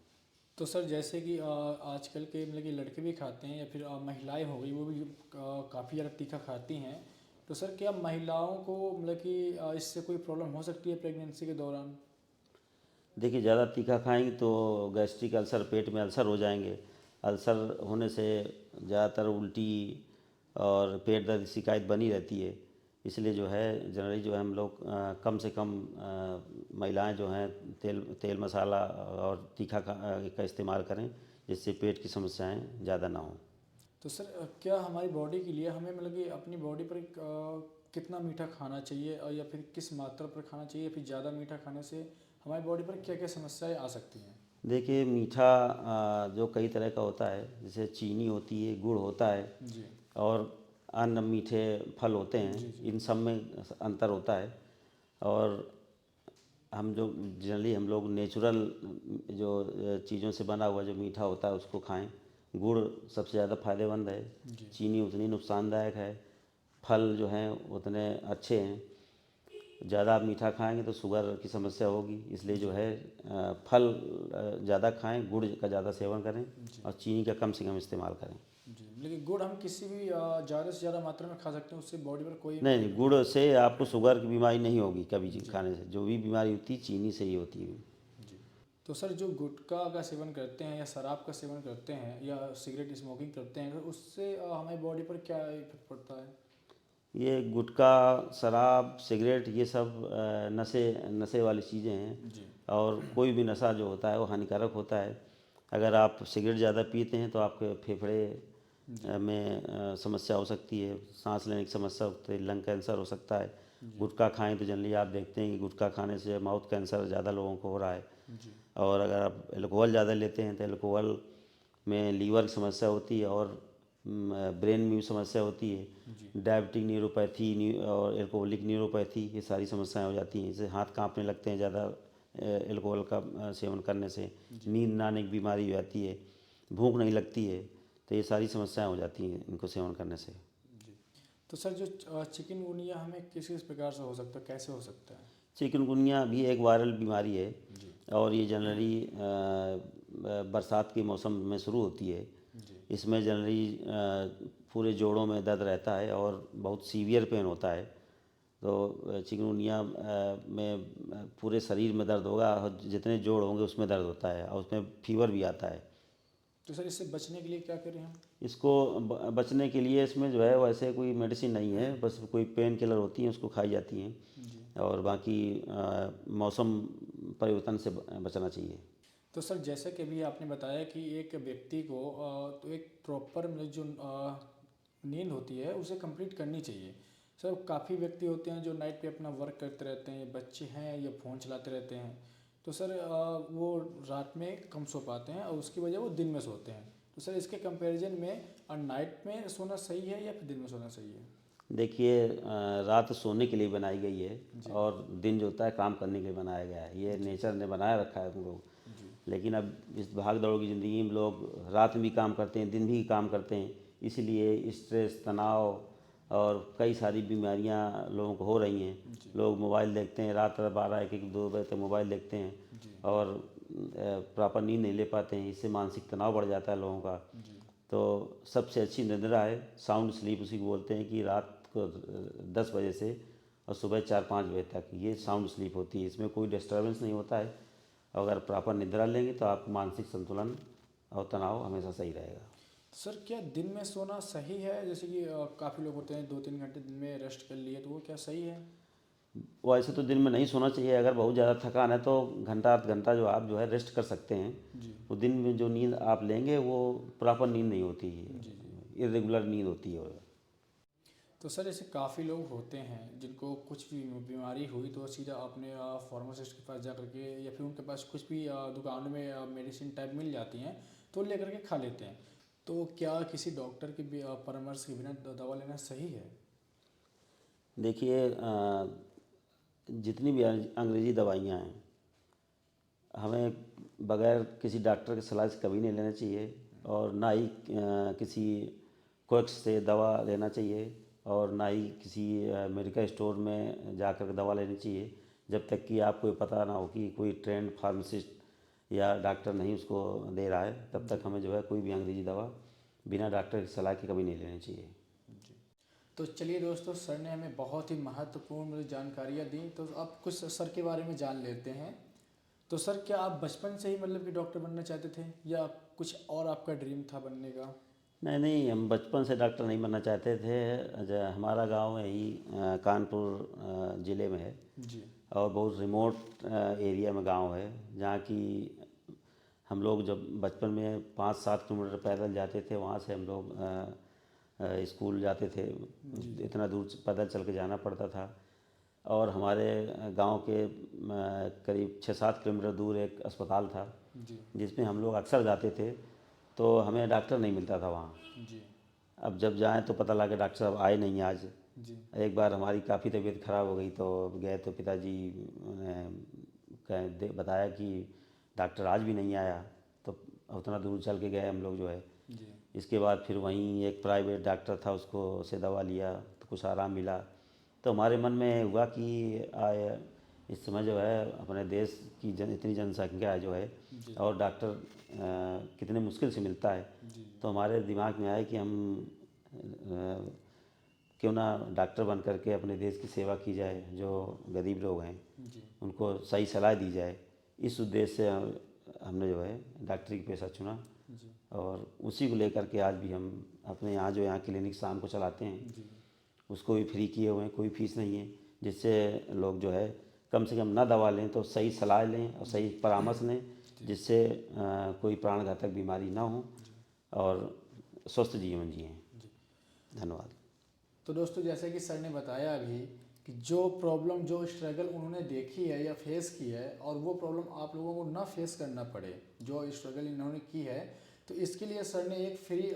तो सर जैसे कि आजकल के मतलब कि लड़के भी खाते हैं या फिर महिलाएं हो गई वो भी काफ़ी ज़्यादा तीखा खाती हैं। तो सर क्या महिलाओं को मतलब कि इससे कोई प्रॉब्लम हो सकती है प्रेगनेंसी के दौरान?
देखिए, ज़्यादा तीखा खाएंगे तो गैस्ट्रिक अल्सर, पेट में अल्सर हो जाएंगे। अल्सर होने से ज़्यादातर उल्टी और पेट दर्द की शिकायत बनी रहती है। इसलिए जो है जनरली जो है हम लोग कम से कम महिलाएं जो हैं तेल तेल मसाला और तीखा का इस्तेमाल करें, जिससे पेट की समस्याएं ज़्यादा ना हों।
तो सर क्या हमारी बॉडी के लिए हमें मतलब कि अपनी बॉडी पर कितना मीठा खाना चाहिए या फिर किस मात्रा पर खाना चाहिए, फिर ज़्यादा मीठा खाने से हमारी बॉडी पर क्या क्या समस्याएं आ सकती हैं?
देखिए, मीठा जो कई तरह का होता है, जैसे चीनी होती है, गुड़ होता है
जी
और अन्य मीठे फल होते
जी
हैं।
जी।
इन सब में अंतर होता है। और हम जो जनरली हम लोग नेचुरल जो चीज़ों से बना हुआ जो मीठा होता है उसको खाएं। गुड़ सबसे ज़्यादा फ़ायदेमंद है,
जी
चीनी उतनी नुकसानदायक है, फल जो हैं उतने अच्छे हैं। ज़्यादा आप मीठा खाएंगे तो शुगर की समस्या होगी, इसलिए जो
जी
है फल ज़्यादा खाएं, गुड़ का ज़्यादा सेवन करें
जी
और चीनी का कम से कम इस्तेमाल करें।
जी। लेकिन गुड़ हम किसी भी ज़्यादा से ज़्यादा मात्रा में खा सकते हैं, उससे बॉडी पर कोई
नहीं नहीं, गुड़ से आपको शुगर की बीमारी नहीं होगी कभी
जी
खाने से। जो भी बीमारी होती है चीनी से ही होती है।
जी। तो सर जो गुटखा का सेवन करते हैं या शराब का सेवन करते हैं या सिगरेट स्मोकिंग करते हैं तो उससे हमारी बॉडी पर क्या इफेक्ट पड़ता है?
ये गुटखा, शराब, सिगरेट ये सब नशे नशे वाली चीज़ें हैं।
जी
और कोई भी नशा जो होता है वो हानिकारक होता है। अगर आप सिगरेट ज़्यादा पीते हैं तो आपके फेफड़े
जी
में समस्या हो सकती है, सांस लेने की समस्या हो सकती है, लंग कैंसर हो सकता है।
जी
गुटखा खाएं तो जनरली आप देखते हैं कि गुटखा खाने से माउथ कैंसर ज़्यादा लोगों को हो रहा है।
जी
और अगर आप एल्कोहल ज़्यादा लेते हैं तो एल्कोहल में लीवर की समस्या होती है और ब्रेन में भी समस्या होती है।
जी
डायबिटिक न्यूरोपैथी और एल्कोहलिक न्यूरोपैथी, ये सारी समस्याएं हो जाती हैं। जैसे हाथ कांपने लगते हैं ज़्यादा एल्कोहल का सेवन करने से,
जी
नींद ना आने की बीमारी हो जाती है, भूख नहीं लगती है। तो ये सारी समस्याएं हो जाती हैं इनको सेवन करने से।
जी। तो सर जो चिकनगुनिया हमें किस किस प्रकार से हो सकता है, कैसे हो सकता है?
चिकनगुनिया भी एक वायरल बीमारी है
जी
और ये जनरली बरसात के मौसम में शुरू होती है।
जी
इसमें जनरली पूरे जोड़ों में दर्द रहता है और बहुत सीवियर पेन होता है। तो चिकनगुनिया में पूरे शरीर में दर्द होगा और जितने जोड़ होंगे उसमें दर्द होता है और उसमें फीवर भी आता है।
तो सर इससे बचने के लिए क्या करें हम?
इसको बचने के लिए इसमें जो है वैसे कोई मेडिसिन नहीं है, बस कोई पेन किलर होती हैं उसको खाई जाती हैं।
जी।
और बाकी मौसम परिवर्तन से बचना चाहिए।
तो सर जैसे कि अभी आपने बताया कि एक व्यक्ति को तो एक प्रॉपर मतलब जो नींद होती है उसे कंप्लीट करनी चाहिए। सर काफ़ी व्यक्ति होते हैं जो नाइट पे अपना वर्क करते रहते हैं, बच्चे हैं या फ़ोन चलाते रहते हैं। तो सर वो रात में कम सो पाते हैं और उसकी वजह वो दिन में सोते हैं। तो सर इसके कंपैरिजन में नाइट में सोना सही है या फिर दिन में सोना सही है?
देखिए, रात सोने के लिए बनाई गई है
जी
और दिन जो होता है काम करने के लिए बनाया गया है। ये
जी
नेचर ने बनाए रखा है हम लोग।
जी
लेकिन अब इस भाग दौड़ की ज़िंदगी में लोग रात में भी काम करते हैं, दिन भी काम करते हैं। इसलिए स्ट्रेस, तनाव और कई सारी बीमारियां लोगों को हो रही हैं।
जी
लोग मोबाइल देखते हैं, रात रात 12, 1, 2 बजे तक मोबाइल देखते हैं
जी
और प्रॉपर नींद नहीं ले पाते हैं। इससे मानसिक तनाव बढ़ जाता है लोगों का।
जी
तो सबसे अच्छी निद्रा है साउंड स्लीप, उसी को बोलते हैं कि रात को 10 बजे से और सुबह 4-5 बजे तक ये साउंड स्लीप होती है। इसमें कोई डिस्टर्बेंस नहीं होता है। अगर प्रॉपर निद्रा लेंगे तो आप मानसिक संतुलन और तनाव हमेशा सही रहेगा।
सर क्या दिन में सोना सही है? जैसे कि काफ़ी लोग होते हैं 2-3 घंटे दिन में रेस्ट कर लिए, तो वो क्या सही है?
वैसे तो दिन में नहीं सोना चाहिए। अगर बहुत ज़्यादा थकान है तो घंटा आध घंटा जो आप जो है रेस्ट कर सकते हैं।
जी
तो दिन में जो नींद आप लेंगे वो प्रॉपर नींद नहीं होती
जी
है,
जी।
इरेगुलर नींद होती है।
तो सर ऐसे काफ़ी लोग होते हैं जिनको कुछ भी बीमारी हुई तो सीधा अपने फार्मासिस्ट के पास जा करके या फिर उनके पास कुछ भी दुकान में मेडिसिन टाइप मिल जाती हैं तो ले करके खा लेते हैं। तो क्या किसी डॉक्टर की भी परामर्श के बिना दवा लेना सही है?
देखिए, जितनी भी अंग्रेज़ी दवाइयाँ हैं हमें बगैर किसी डॉक्टर की सलाह से कभी नहीं लेना चाहिए और ना ही किसी कोच से दवा लेना चाहिए। और ना ही किसी मेडिकल स्टोर में जा कर के दवा लेनी चाहिए जब तक कि आपको ये पता ना हो कि कोई ट्रेंड फार्मासिस्ट या डॉक्टर नहीं उसको दे रहा है। तब तक हमें जो है कोई भी अंग्रेजी दवा बिना डॉक्टर की सलाह के कभी नहीं लेनी चाहिए।
जी। तो चलिए दोस्तों, सर ने हमें बहुत ही महत्वपूर्ण जानकारियाँ दी, तो अब कुछ सर के बारे में जान लेते हैं। तो सर, क्या आप बचपन से ही मतलब कि डॉक्टर बनना चाहते थे या कुछ और आपका ड्रीम था बनने का?
नहीं नहीं, हम बचपन से डॉक्टर नहीं बनना चाहते थे। हमारा गांव यही कानपुर ज़िले में है
जी।
और बहुत रिमोट एरिया में गांव है, जहाँ की हम लोग जब बचपन में 5-7 किलोमीटर पैदल जाते थे। वहाँ से हम लोग स्कूल जाते थे। इतना दूर पैदल चल के जाना पड़ता था। और हमारे गांव के करीब 6-7 किलोमीटर दूर एक अस्पताल था
जी।
जिसमें हम लोग अक्सर जाते थे। तो हमें डॉक्टर नहीं मिलता था वहाँ।
जी।
अब जब जाएँ तो पता लगा डॉक्टर साहब आए नहीं आज।
जी।
एक बार हमारी काफ़ी तबीयत ख़राब हो गई तो गए तो पिताजी ने बताया कि डॉक्टर आज भी नहीं आया। तो उतना दूर चल के गए हम लोग जो है।
जी।
इसके बाद फिर वहीं एक प्राइवेट डॉक्टर था, उसको से दवा लिया तो कुछ आराम मिला। तो हमारे मन में हुआ कि इस समय जो है अपने देश की इतनी जनसंख्या जो है
जी।
और डॉक्टर कितने मुश्किल से मिलता है।
जी।
तो हमारे दिमाग में आया कि हम अ, क्यों ना डॉक्टर बन करके अपने देश की सेवा की जाए। जो गरीब लोग हैं
जी।
उनको सही सलाह दी जाए। इस उद्देश्य से हमने जो है डॉक्टरी का पेशा चुना।
जी।
और उसी को लेकर के आज भी हम अपने यहाँ जो यहाँ क्लिनिक शाम को चलाते हैं
जी।
उसको भी फ्री किए हुए हैं, कोई फीस नहीं है। जिससे लोग जो है कम से कम ना दवा लें तो सही सलाह लें और सही परामर्श लें, जिससे कोई प्राणघातक बीमारी ना हो और स्वस्थ जीवन जिएं।
जी।
धन्यवाद।
तो दोस्तों, जैसे कि सर ने बताया अभी कि जो प्रॉब्लम, जो स्ट्रगल उन्होंने देखी है या फेस की है, और वो प्रॉब्लम आप लोगों को ना फेस करना पड़े, जो स्ट्रगल इन्होंने की है, तो इसके लिए सर ने एक फ्री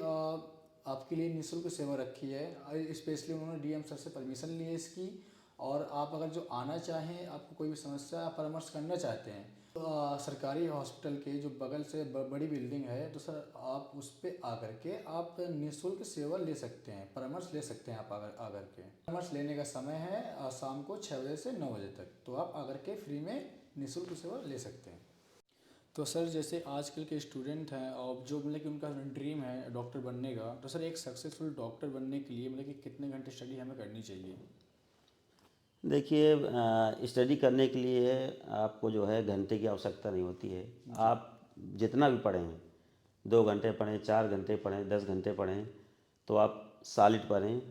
आपके लिए निःशुल्क सेवा रखी है। स्पेशली उन्होंने डीएम सर से परमिशन ली है इसकी। और आप अगर जो आना चाहें, आपको कोई भी समस्या या परामर्श करना चाहते हैं, तो सरकारी हॉस्पिटल के जो बगल से बड़ी बिल्डिंग है, तो सर आप उस पर आकर के आप निःशुल्क सेवा ले सकते हैं, परामर्श ले सकते हैं। आप आकर के परामर्श लेने का समय है शाम को 6 बजे से 9 बजे तक। तो आप आकर के फ्री में निःशुल्क सेवा ले सकते हैं। तो सर, जैसे आजकल के स्टूडेंट हैं और जो मतलब कि उनका ड्रीम है डॉक्टर बनने का, तो सर एक सक्सेसफुल डॉक्टर बनने के लिए मतलब कि कितने घंटे स्टडी हमें करनी चाहिए?
देखिए, स्टडी करने के लिए आपको जो है घंटे की आवश्यकता नहीं होती है। आप जितना भी पढ़ें, 2 घंटे पढ़ें, 4 घंटे पढ़ें, 10 घंटे पढ़ें, तो आप सॉलिड पढ़ें।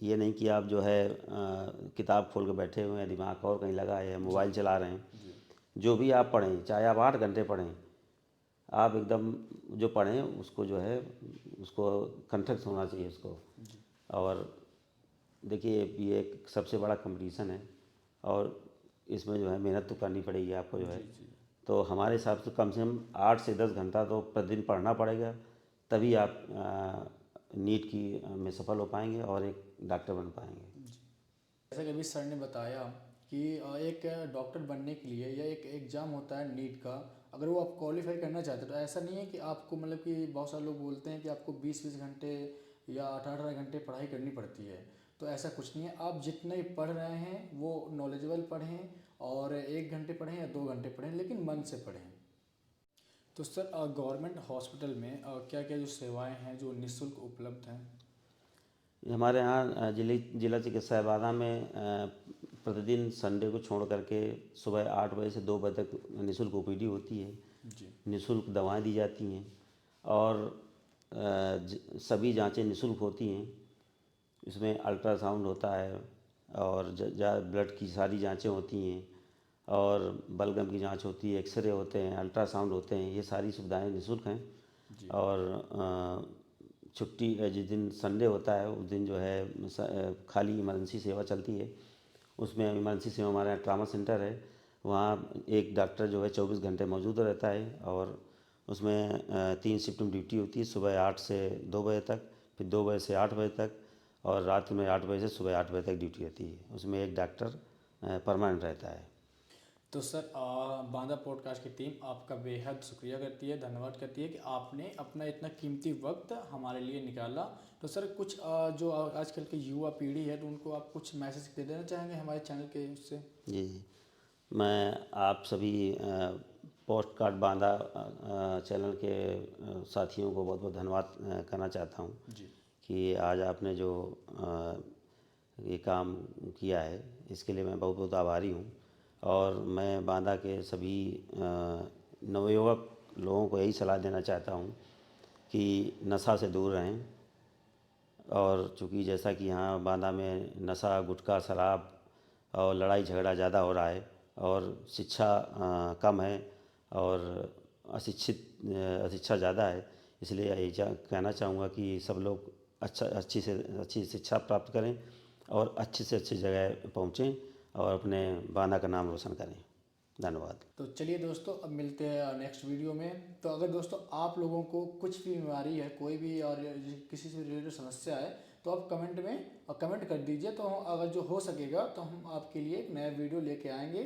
ये नहीं कि आप जो है किताब खोल के बैठे हुए हैं, दिमाग और कहीं लगा है, मोबाइल चला रहे हैं।
जी।
जो भी आप पढ़ें, चाहे आप 8 घंटे पढ़ें, आप एकदम जो पढ़ें उसको जो है उसको कंठस्थ होना चाहिए उसको।
जी।
और देखिए, ये एक सबसे बड़ा कंपटीशन है और इसमें जो है मेहनत तो करनी पड़ेगी आपको जो है।
जी। जी।
तो हमारे हिसाब से कम 8 से 10 घंटा तो प्रतिदिन पढ़ना पड़ेगा, तभी आप नीट की में सफल हो पाएंगे और एक डॉक्टर बन पाएंगे।
जी। जैसा कि अभी सर ने बताया कि एक डॉक्टर बनने के लिए या एक एग्ज़ाम होता है नीट का, अगर वो आप क्वालिफाई करना चाहते हो, तो ऐसा नहीं है कि आपको मतलब कि बहुत सारे लोग बोलते हैं कि आपको 20-20 घंटे या 18-18 घंटे पढ़ाई करनी पड़ती है। तो ऐसा कुछ नहीं है। आप जितने पढ़ रहे हैं वो नॉलेजेबल पढ़ें, और 1 घंटे पढ़ें या 2 घंटे पढ़ें, लेकिन मन से पढ़ें। तो सर, गवर्नमेंट हॉस्पिटल में क्या क्या जो सेवाएं हैं जो निःशुल्क उपलब्ध हैं?
हमारे यहाँ जिला चिकित्सालय में प्रतिदिन संडे को छोड़ करके सुबह 8 बजे से 2 बजे तक निःशुल्क ओपीडी होती है।
जी।
निःशुल्क दवाएं दी जाती हैं और सभी जांचें निःशुल्क होती हैं। इसमें अल्ट्रासाउंड होता है और ब्लड की सारी जांचें होती हैं और बलगम की जांच होती है, एक्सरे होते हैं, अल्ट्रासाउंड होते हैं। ये सारी सुविधाएं निःशुल्क हैं।
जी।
और छुट्टी जिस दिन संडे होता है उस दिन जो है खाली इमरजेंसी सेवा चलती है। उसमें इमरजेंसी सेवा हमारे यहाँ ट्रामा सेंटर है, वहाँ एक डॉक्टर जो है 24 घंटे मौजूद रहता है और उसमें 3 शिफ्ट में ड्यूटी होती है, सुबह 8 से 2 बजे तक, फिर 2 बजे से 8 बजे तक, और रात में 8 बजे से सुबह 8 बजे तक ड्यूटी रहती है। उसमें एक डॉक्टर परमानेंट रहता है।
तो सर बांदा पॉडकास्ट की टीम आपका बेहद शुक्रिया करती है, धन्यवाद करती है कि आपने अपना इतना कीमती वक्त हमारे लिए निकाला। तो सर कुछ जो आजकल की युवा पीढ़ी है तो उनको आप कुछ मैसेज दे देना चाहेंगे हमारे चैनल के उससे?
जी मैं आप सभी पॉडकास्ट बांदा चैनल के साथियों को बहुत बहुत धन्यवाद करना चाहता हूँ
जी
कि आज आपने जो ये काम किया है इसके लिए मैं बहुत बहुत आभारी हूँ। और मैं बांदा के सभी नवयुवक लोगों को यही सलाह देना चाहता हूँ कि नशा से दूर रहें। और चूँकि जैसा कि यहाँ बांदा में नशा गुटखा शराब और लड़ाई झगड़ा ज़्यादा हो रहा है और शिक्षा कम है और अशिक्षा ज़्यादा है, इसलिए यही कहना चाहूँगा कि सब लोग अच्छी से अच्छी शिक्षा प्राप्त करें और अच्छी से अच्छी जगह पहुँचें और अपने बांदा का नाम रोशन करें। धन्यवाद।
तो चलिए दोस्तों, अब मिलते हैं नेक्स्ट वीडियो में। तो अगर दोस्तों आप लोगों को कुछ भी बीमारी है, कोई भी और किसी से रिलेटेड समस्या है तो आप कमेंट में कमेंट कर दीजिए। तो अगर जो हो सकेगा तो हम आपके लिए एक नया वीडियो लेके आएंगे।